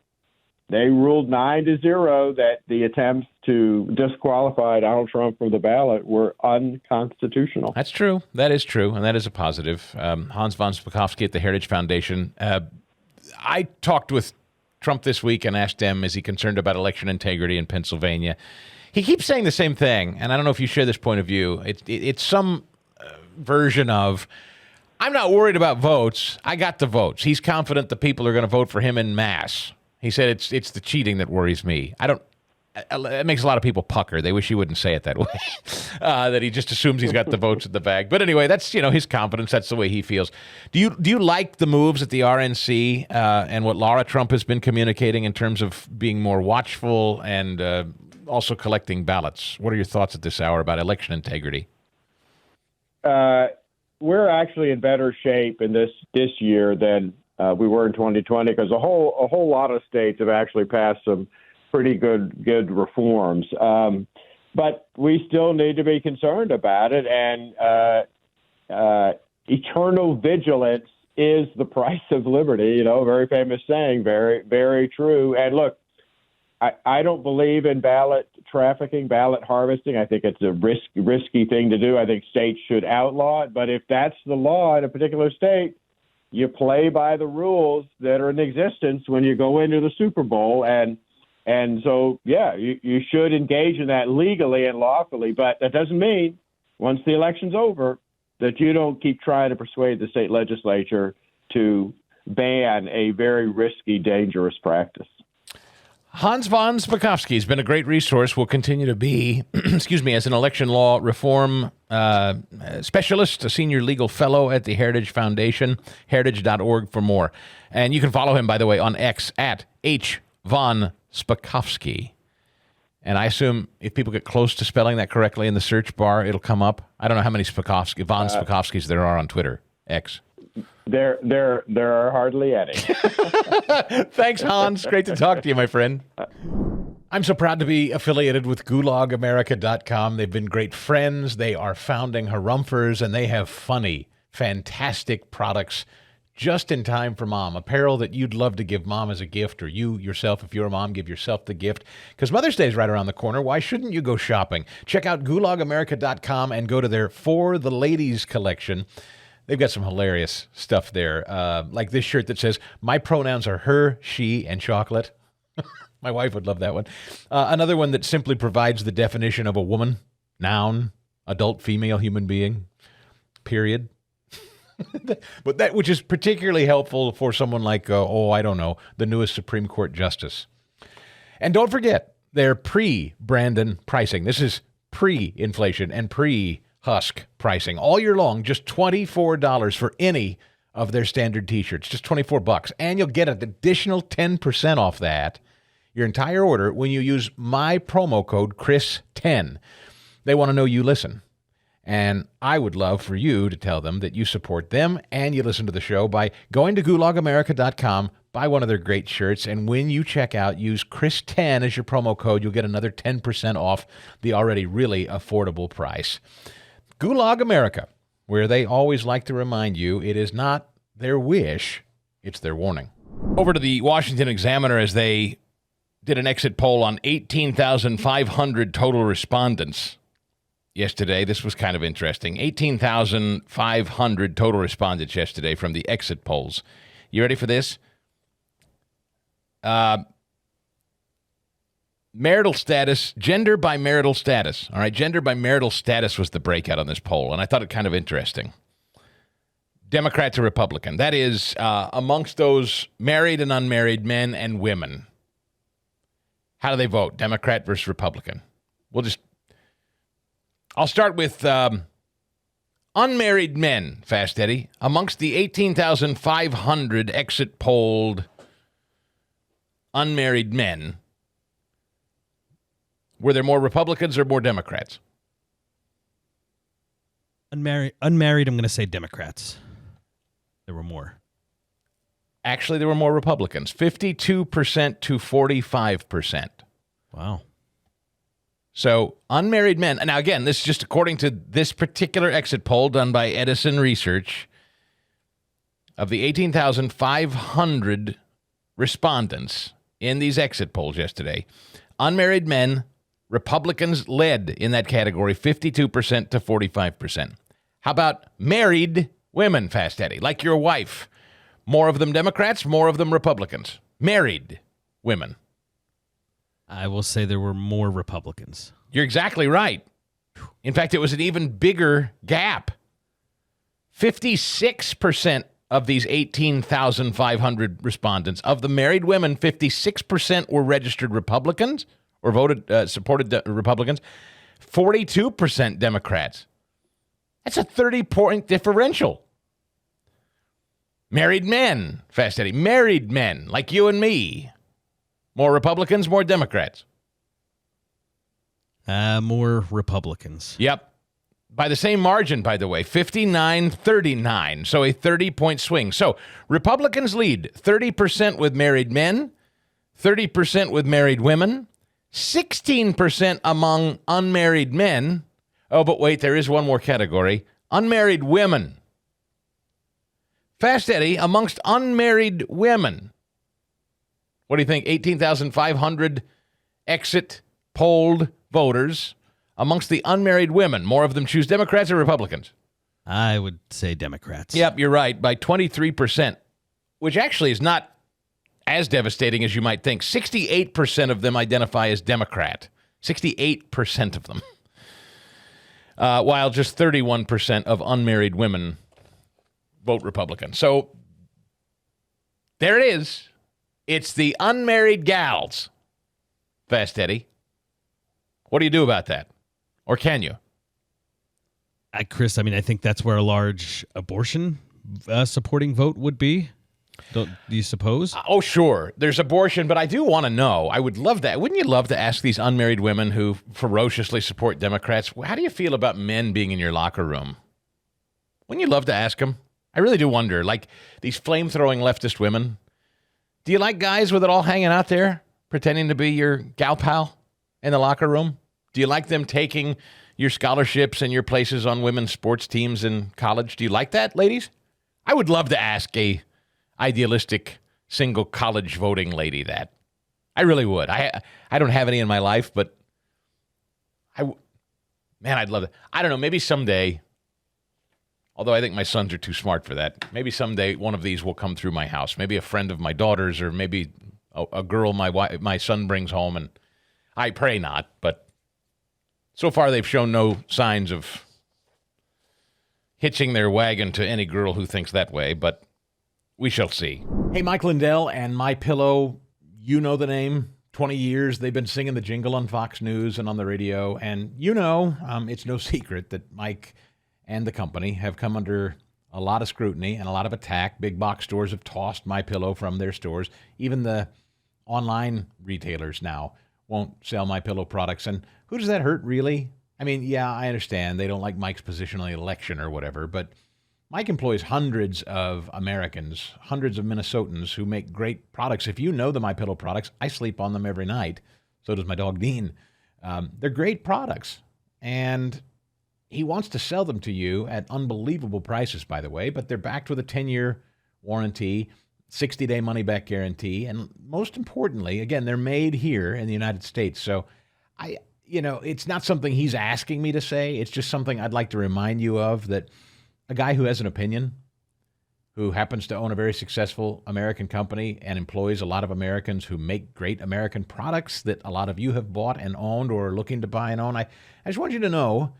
they ruled 9-0 that the attempts to disqualify Donald Trump from the ballot were unconstitutional. That's true. That is true, and that is a positive. Hans von Spakofsky at the Heritage Foundation. I talked with Trump this week and asked him, is he concerned about election integrity in Pennsylvania? He keeps saying the same thing, and I don't know if you share this point of view. It's some version of, I'm not worried about votes. I got the votes. He's confident the people are going to vote for him en masse. He said it's the cheating that worries me. It makes a lot of people pucker. They wish he wouldn't say it that way, that he just assumes he's got the votes in the bag. But anyway, that's his confidence. That's the way he feels. Do you like the moves at the RNC and what Laura Trump has been communicating in terms of being more watchful and also collecting ballots? What are your thoughts at this hour about election integrity? We're actually in better shape in this year than we were in 2020 because a whole lot of states have actually passed some pretty good reforms. but we still need to be concerned about it. And eternal vigilance is the price of liberty. Very famous saying, very, very true. And look, I don't believe in ballot trafficking, ballot harvesting. I think it's a risky thing to do. I think states should outlaw it. But if that's the law in a particular state, you play by the rules that are in existence when you go into the Super Bowl. And so, yeah, you should engage in that legally and lawfully. But that doesn't mean once the election's over that you don't keep trying to persuade the state legislature to ban a very risky, dangerous practice. Hans von Spakofsky has been a great resource, will continue to be, as an election law reform specialist, a senior legal fellow at the Heritage Foundation, heritage.org for more. And you can follow him, by the way, on X at H. von Spakofsky. And I assume if people get close to spelling that correctly in the search bar, it'll come up. I don't know how many von Spakofskys there are on Twitter, X. There are hardly any. Thanks, Hans. Great to talk to you, my friend. I'm so proud to be affiliated with GulagAmerica.com. They've been great friends. They are founding harumphers, and they have funny, fantastic products just in time for mom. Apparel that you'd love to give mom as a gift, or you yourself, if you're a mom, give yourself the gift. Because Mother's Day is right around the corner. Why shouldn't you go shopping? Check out GulagAmerica.com and go to their For the Ladies collection. They've got some hilarious stuff there, like this shirt that says, "My pronouns are her, she, and chocolate." My wife would love that one. Another one that simply provides the definition of a woman, noun, adult female human being, period. But that, which is particularly helpful for someone like, the newest Supreme Court justice. And don't forget their pre-Brandon pricing. This is pre-inflation and pre-Husk pricing all year long. Just $24 for any of their standard T-shirts. Just $24, and you'll get an additional 10% off that your entire order when you use my promo code Chris10. They want to know you listen. And I would love for you to tell them that you support them and you listen to the show by going to GulagAmerica.com, buy one of their great shirts, and when you check out, use Chris10 as your promo code. You'll get another 10% off the already really affordable price. Gulag America, where they always like to remind you it is not their wish, it's their warning. Over to the Washington Examiner as they did an exit poll on 18,500 total respondents yesterday. This was kind of interesting. 18,500 total respondents yesterday from the exit polls. You ready for this? Marital status, gender by marital status. All right, gender by marital status was the breakout on this poll, and I thought it kind of interesting. Democrat to Republican. That is, amongst those married and unmarried men and women. How do they vote? Democrat versus Republican. I'll start with unmarried men, Fast Eddie. Amongst the 18,500 exit polled unmarried men, were there more Republicans or more Democrats? Unmarried, I'm going to say Democrats. There were more. Actually, there were more Republicans, 52% to 45%. Wow. So unmarried men. Now, again, this is just according to this particular exit poll done by Edison Research. Of the 18,500 respondents in these exit polls yesterday, unmarried men, Republicans led in that category, 52% to 45%. How about married women, Fast Eddie, like your wife? More of them Democrats, more of them Republicans. Married women. I will say there were more Republicans. You're exactly right. In fact, it was an even bigger gap. 56% of these 18,500 respondents, of the married women, 56% were registered Republicans or supported Republicans. 42% Democrats. That's a 30-point differential. Married men, Fast Eddie, married men like you and me. More Republicans, more Democrats. More Republicans. Yep. By the same margin, by the way, 59-39. So a 30-point swing. So Republicans lead 30% with married men, 30% with married women, 16% among unmarried men. Oh, but wait, there is one more category. Unmarried women. Fast Eddie, amongst unmarried women. What do you think? 18,500 exit polled voters. Amongst the unmarried women, more of them choose Democrats or Republicans? I would say Democrats. Yep, you're right, by 23%, which actually is not as devastating as you might think. 68% of them identify as Democrat. 68% of them. While just 31% of unmarried women vote Republican. So there it is. It's the unmarried gals, Fast Eddie. What do you do about that? Or can you? Chris, I mean, I think that's where a large abortion supporting vote would be. Do you suppose? Oh, sure. There's abortion, but I do want to know. I would love that. Wouldn't you love to ask these unmarried women who ferociously support Democrats, how do you feel about men being in your locker room? Wouldn't you love to ask them? I really do wonder. Like these flame-throwing leftist women. Do you like guys with it all hanging out there, pretending to be your gal pal in the locker room? Do you like them taking your scholarships and your places on women's sports teams in college? Do you like that, ladies? I would love to ask a idealistic single college voting lady that. I really would. I don't have any in my life, but I'd love it. I don't know, maybe someday, although I think my sons are too smart for that, maybe someday one of these will come through my house. Maybe a friend of my daughter's, or maybe a girl my son brings home, and I pray not, but so far they've shown no signs of hitching their wagon to any girl who thinks that way, but we shall see. Hey, Mike Lindell and My Pillow, you know the name. 20 years they've been singing the jingle on Fox News and on the radio, and it's no secret that Mike and the company have come under a lot of scrutiny and a lot of attack. Big box stores have tossed My Pillow from their stores. Even the online retailers now won't sell My Pillow products. And who does that hurt, really? I mean, yeah, I understand they don't like Mike's position on the election or whatever, but Mike employs hundreds of Americans, hundreds of Minnesotans who make great products. If you know the My Pillow products, I sleep on them every night. So does my dog Dean. They're great products, and he wants to sell them to you at unbelievable prices, by the way, but they're backed with a 10-year warranty, 60-day money-back guarantee, and most importantly, again, they're made here in the United States. So it's not something he's asking me to say. It's just something I'd like to remind you of, that a guy who has an opinion, who happens to own a very successful American company and employs a lot of Americans who make great American products that a lot of you have bought and owned or are looking to buy and own. I just want you to know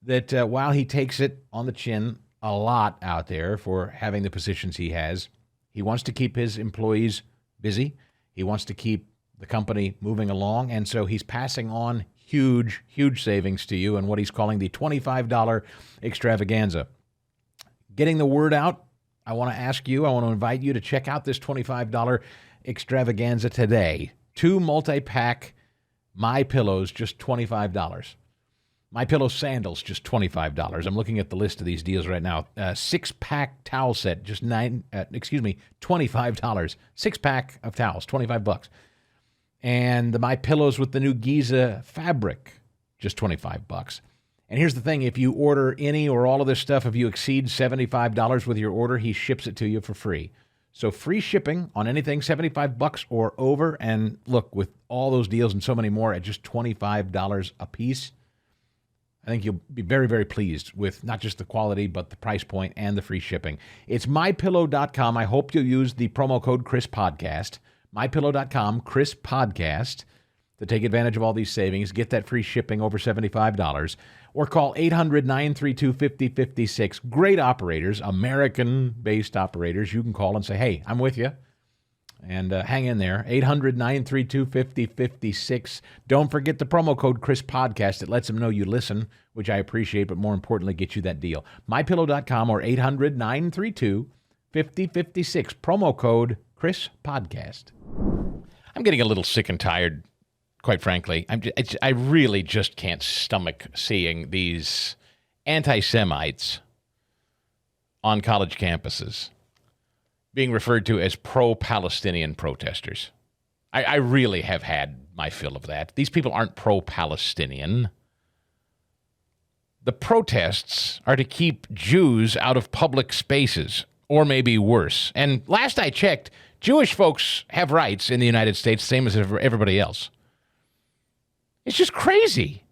that while he takes it on the chin a lot out there for having the positions he has, he wants to keep his employees busy. He wants to keep the company moving along, and so he's passing on huge, huge savings to you in what he's calling the $25 extravaganza. Getting the word out, I want to invite you to check out this $25 extravaganza today. 2 multi-pack My Pillows, just $25. My Pillow sandals, just $25. I'm looking at the list of these deals right now. 6-pack towel set, just $25. 6-pack of towels, $25. And the My Pillows with the new Giza fabric, just $25. And here's the thing, if you order any or all of this stuff, if you exceed $75 with your order, he ships it to you for free. So free shipping on anything $75 or over. And look, with all those deals and so many more at just $25 a piece, I think you'll be very, very pleased with not just the quality, but the price point and the free shipping. It's MyPillow.com. I hope you'll use the promo code ChrisPodcast. MyPillow.com, ChrisPodcast, to take advantage of all these savings. Get that free shipping over $75. Or call 800-932-5056. Great operators, American-based operators. You can call and say, hey, I'm with you. And hang in there. 800-932-5056. Don't forget the promo code ChrisPodcast. It lets them know you listen, which I appreciate, but more importantly, get you that deal. MyPillow.com or 800-932-5056. Promo code ChrisPodcast. I'm getting a little sick and tired, quite frankly. I really just can't stomach seeing these anti-Semites on college campuses being referred to as pro-Palestinian protesters. I really have had my fill of that. These people aren't pro-Palestinian. The protests are to keep Jews out of public spaces, or maybe worse. And last I checked, Jewish folks have rights in the United States, same as everybody else. It's just crazy.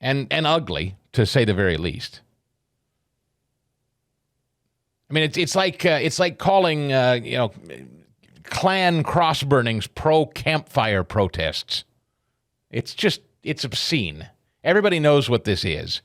And ugly, to say the very least. I mean, it's like calling Klan cross burnings pro-campfire protests. It's obscene. Everybody knows what this is.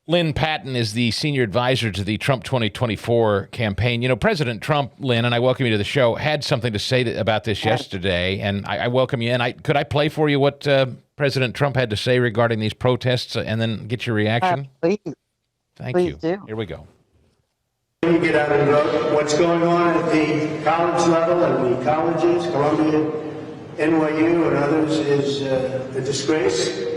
Lynne Patton is the senior advisor to the Trump 2024 campaign. You know, President Trump, Lynn, and I welcome you to the show, had something to say about this yesterday, and I welcome you. And could I play for you what President Trump had to say regarding these protests and then get your reaction? Please. Thank Please you. do. Here we go. You get out and vote. What's going on at the college level and the colleges, Columbia, NYU, and others is a disgrace.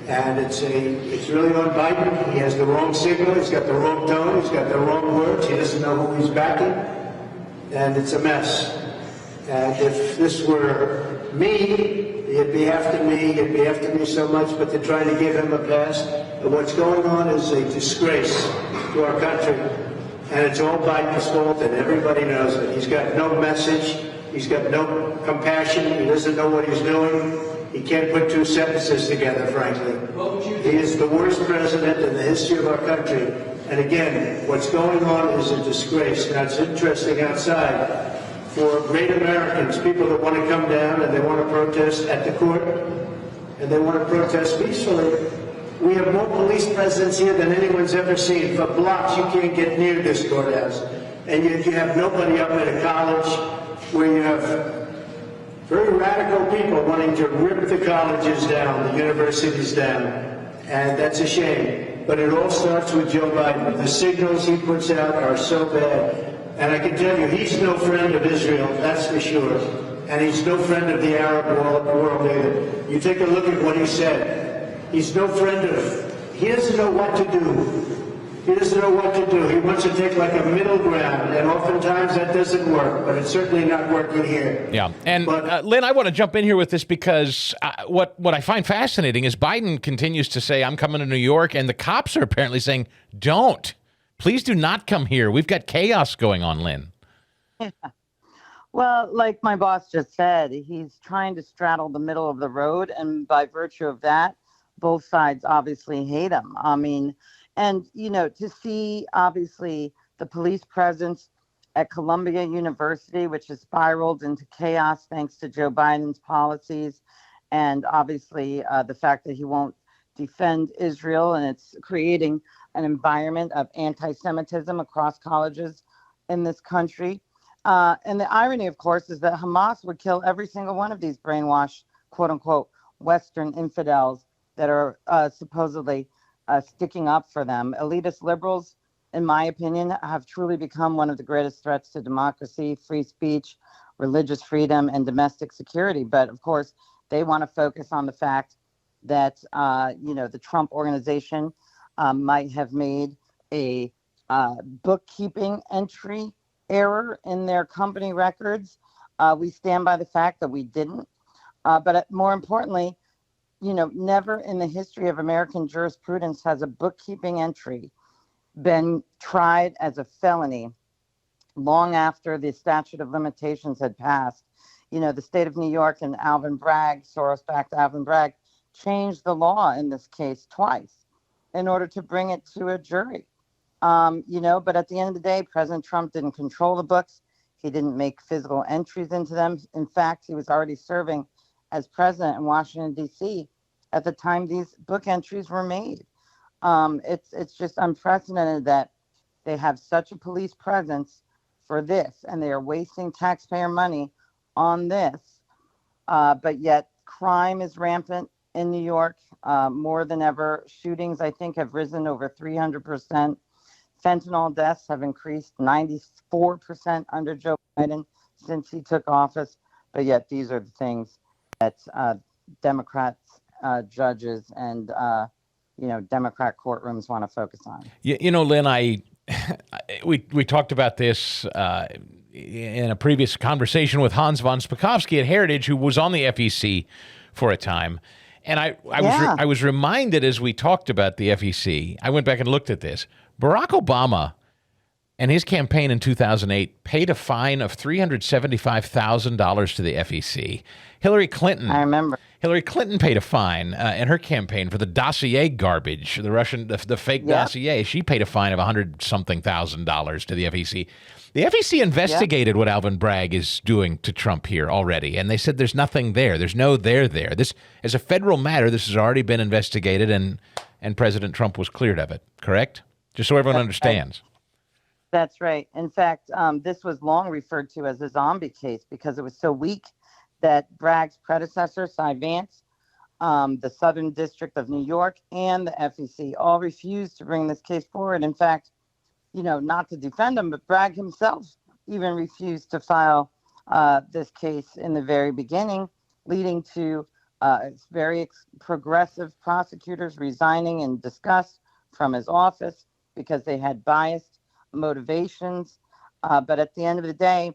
And it's really on Biden. He has the wrong signal. He's got the wrong tone. He's got the wrong words. He doesn't know who he's backing. And it's a mess. And if this were me, he'd be after me. He'd be after me so much, but they're trying to give him a pass. And what's going on is a disgrace to our country. And it's all Biden's fault, and everybody knows it. He's got no message. He's got no compassion. He doesn't know what he's doing. He can't put two sentences together, frankly. He is the worst president in the history of our country. And again, what's going on is a disgrace. Now, it's interesting outside for great Americans, people that want to come down and they want to protest at the court, and they want to protest peacefully. We have more police presence here than anyone's ever seen. For blocks, you can't get near this courthouse. And yet you have nobody up at a college where you have very radical people wanting to rip the colleges down, the universities down. And that's a shame. But it all starts with Joe Biden. The signals he puts out are so bad. And I can tell you, he's no friend of Israel, that's for sure. And he's no friend of the Arab world either. You take a look at what he said. He's no friend of, he doesn't know what to do. He doesn't know what to do. He wants to take like a middle ground, and oftentimes that doesn't work, but it's certainly not working here. Yeah, and Lynn, I want to jump in here with this because what I find fascinating is Biden continues to say, I'm coming to New York, and the cops are apparently saying, don't. Please do not come here. We've got chaos going on, Lynn. Yeah. Well, like my boss just said, he's trying to straddle the middle of the road, and by virtue of that, both sides obviously hate him. I mean, and, you know, to see, obviously, the police presence at Columbia University, which has spiraled into chaos thanks to Joe Biden's policies, and obviously the fact that he won't defend Israel, and it's creating an environment of anti-Semitism across colleges in this country. And the irony, of course, is that Hamas would kill every single one of these brainwashed, quote-unquote, Western infidels that are supposedly sticking up for them. Elitist liberals, in my opinion, have truly become one of the greatest threats to democracy, free speech, religious freedom, and domestic security. But of course, they want to focus on the fact that, the Trump organization might have made a bookkeeping entry error in their company records. We stand by the fact that we didn't. But more importantly, never in the history of American jurisprudence has a bookkeeping entry been tried as a felony long after the statute of limitations had passed. The state of New York and Alvin Bragg, Soros-backed Alvin Bragg, changed the law in this case twice in order to bring it to a jury. But at the end of the day, President Trump didn't control the books. He didn't make physical entries into them. In fact, he was already serving as president in Washington, D.C. at the time these book entries were made. It's just unprecedented that they have such a police presence for this, and they are wasting taxpayer money on this. But yet crime is rampant in New York more than ever. Shootings, I think, have risen over 300%. Fentanyl deaths have increased 94% under Joe Biden since he took office. But yet these are the things that Democrats, judges, and Democrat courtrooms want to focus on. Lynn, we talked about this in a previous conversation with Hans von Spakofsky at Heritage, who was on the FEC for a time. And I was reminded as we talked about the FEC, I went back and looked at this. Barack Obama and his campaign in 2008 paid a fine of $375,000 to the FEC. Hillary Clinton. I remember. Hillary Clinton paid a fine in her campaign for the dossier garbage, the fake dossier. She paid a fine of $100-something thousand to the FEC. The FEC investigated what Alvin Bragg is doing to Trump here already, and they said there's nothing there. There's no there there. This, as a federal matter, this has already been investigated, and President Trump was cleared of it, correct? Just so everyone understands. That's right. In fact, this was long referred to as a zombie case because it was so weak that Bragg's predecessor, Cy Vance, the Southern District of New York, and the FEC all refused to bring this case forward. In fact, not to defend him, but Bragg himself even refused to file this case in the very beginning, leading to very progressive prosecutors resigning in disgust from his office because they had biased motivations. But at the end of the day,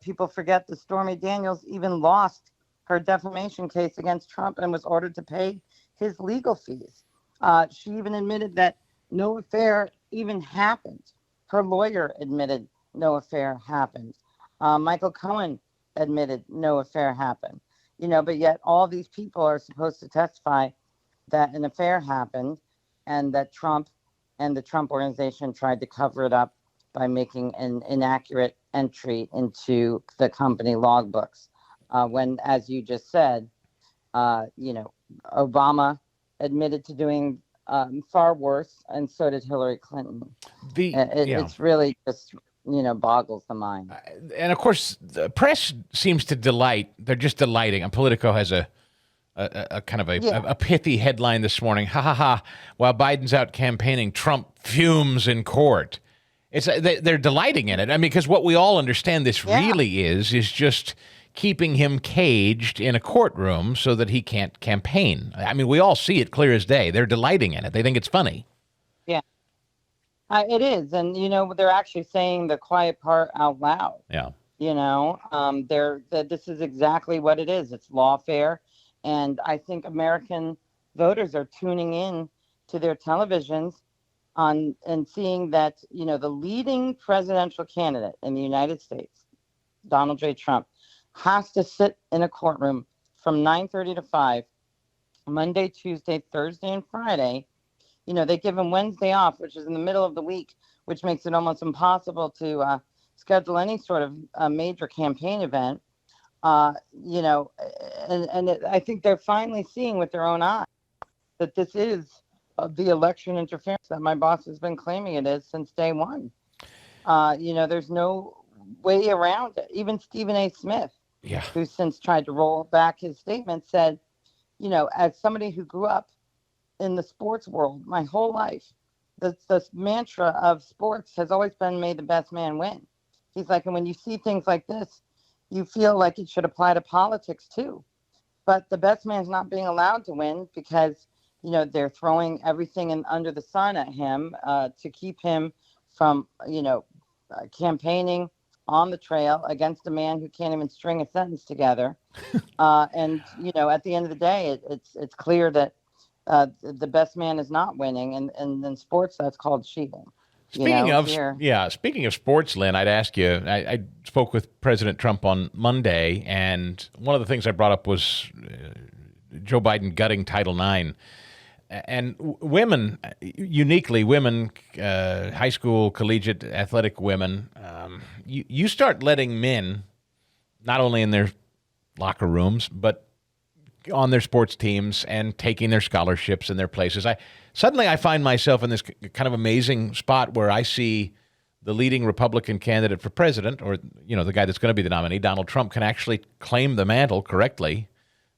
people forget that Stormy Daniels even lost her defamation case against Trump and was ordered to pay his legal fees. She even admitted that no affair even happened. Her lawyer admitted no affair happened. Michael Cohen admitted no affair happened. But yet all these people are supposed to testify that an affair happened and that Trump and the Trump organization tried to cover it up by making an inaccurate entry into the company logbooks. When, as you just said, Obama admitted to doing far worse, and so did Hillary Clinton. It's really just, boggles the mind. And of course, the press seems to delight. They're just delighting. And Politico has a kind of a pithy headline this morning. Ha ha ha! While Biden's out campaigning, Trump fumes in court. They're delighting in it. I mean, because what we all understand this really is just keeping him caged in a courtroom so that he can't campaign. I mean, we all see it clear as day. They're delighting in it. They think it's funny. Yeah, it is. And, they're actually saying the quiet part out loud. Yeah. This is exactly what it is. It's lawfare. And I think American voters are tuning in to their televisions and seeing that, the leading presidential candidate in the United States, Donald J. Trump, has to sit in a courtroom from 9:30 to 5, Monday, Tuesday, Thursday, and Friday. They give him Wednesday off, which is in the middle of the week, which makes it almost impossible to schedule any sort of major campaign event. I think they're finally seeing with their own eyes that this is the election interference that my boss has been claiming it is since day one. There's no way around it. Even Stephen A. Smith, who since tried to roll back his statement, said, as somebody who grew up in the sports world my whole life, the mantra of sports has always been may the best man win. He's like, and when you see things like this, you feel like it should apply to politics too. But the best man's not being allowed to win because, they're throwing everything under the sun at him to keep him from, campaigning on the trail against a man who can't even string a sentence together. And, at the end of the day, it's clear that the best man is not winning. And in sports, that's called cheating. Speaking of sports, Lynn, I'd ask you, I spoke with President Trump on Monday, and one of the things I brought up was Joe Biden gutting Title IX. And women, uniquely women, high school, collegiate, athletic women, you start letting men, not only in their locker rooms, but on their sports teams and taking their scholarships and their places. Suddenly I find myself in this kind of amazing spot where I see the leading Republican candidate for president, or, the guy that's going to be the nominee, Donald Trump, can actually claim the mantle correctly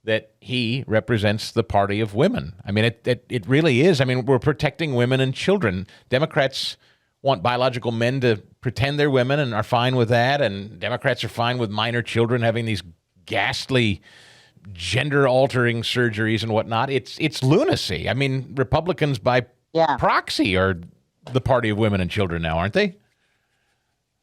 that he represents the party of women. I mean, it really is. I mean, we're protecting women and children. Democrats want biological men to pretend they're women and are fine with that, and Democrats are fine with minor children having these ghastly gender-altering surgeries and whatnot. It's lunacy. I mean, Republicans by proxy are the party of women and children now, aren't they?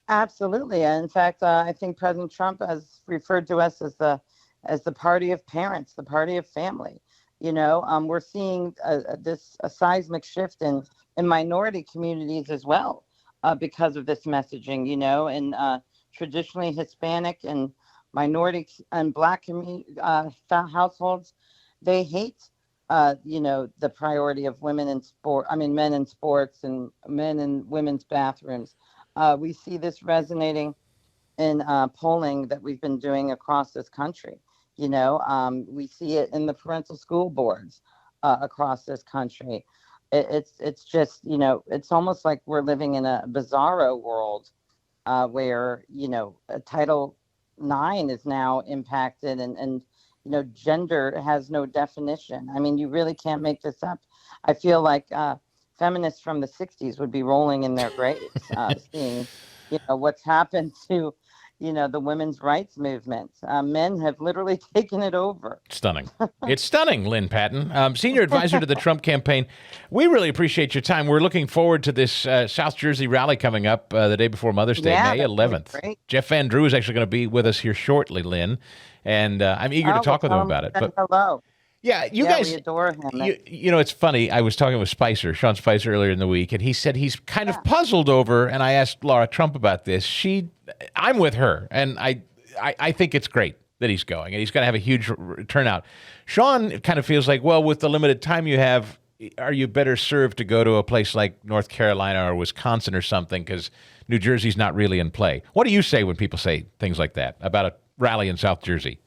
Absolutely. And in fact, I think President Trump has referred to us as the party of parents, the party of family. We're seeing a seismic shift in minority communities as well because of this messaging. And traditionally Hispanic and minority and Black households, they hate the priority of women in sport. I mean, men in sports and men in women's bathrooms. We see this resonating in polling that we've been doing across this country. We see it in the parental school boards across this country. It's just, it's almost like we're living in a bizarro world where, Title IX is now impacted and gender has no definition. I mean, you really can't make this up. I feel like feminists from the 60s would be rolling in their graves seeing, what's happened to, the women's rights movement. Men have literally taken it over. Stunning. It's stunning, Lynne Patton, senior advisor to the Trump campaign. We really appreciate your time. We're looking forward to this South Jersey rally coming up the day before Mother's Day, May 11th. Jeff Van Drew is actually going to be with us here shortly, Lynn, and I'm eager to talk with him about it. But hello. Yeah, you guys, we adore him. It's funny. I was talking with Sean Spicer earlier in the week, and he said he's kind of puzzled over, and I asked Laura Trump about this. I'm with her, and I think it's great that he's going, and he's going to have a huge turnout. Sean kind of feels like, well, with the limited time you have, are you better served to go to a place like North Carolina or Wisconsin or something, because New Jersey's not really in play? What do you say when people say things like that about a rally in South Jersey?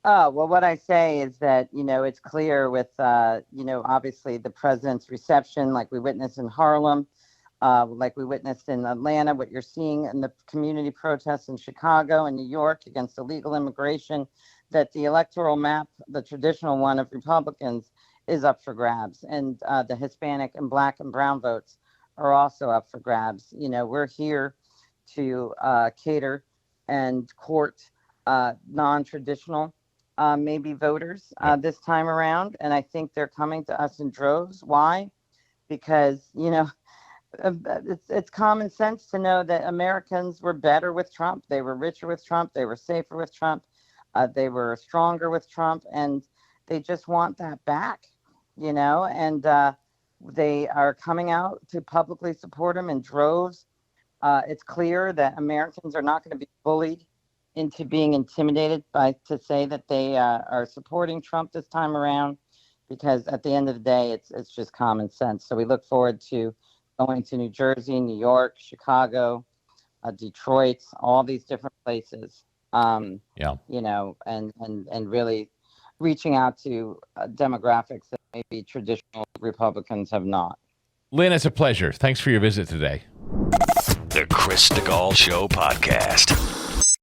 Oh, well, what I say is that, it's clear with, obviously the president's reception, like we witnessed in Harlem, like we witnessed in Atlanta, what you're seeing in the community protests in Chicago and New York against illegal immigration, that the electoral map, the traditional one of Republicans, is up for grabs. And the Hispanic and Black and brown votes are also up for grabs. We're here to cater and court non-traditional maybe voters this time around. And I think they're coming to us in droves. Why? Because, it's common sense to know that Americans were better with Trump. They were richer with Trump. They were safer with Trump. They were stronger with Trump. And they just want that back, and they are coming out to publicly support him in droves. It's clear that Americans are not going to be bullied into being intimidated to say that they are supporting Trump this time around, because at the end of the day, it's just common sense. So we look forward to going to New Jersey, New York, Chicago, Detroit, all these different places. And really reaching out to demographics that maybe traditional Republicans have not. Lynn, it's a pleasure. Thanks for your visit today. The Chris Stigall Show podcast.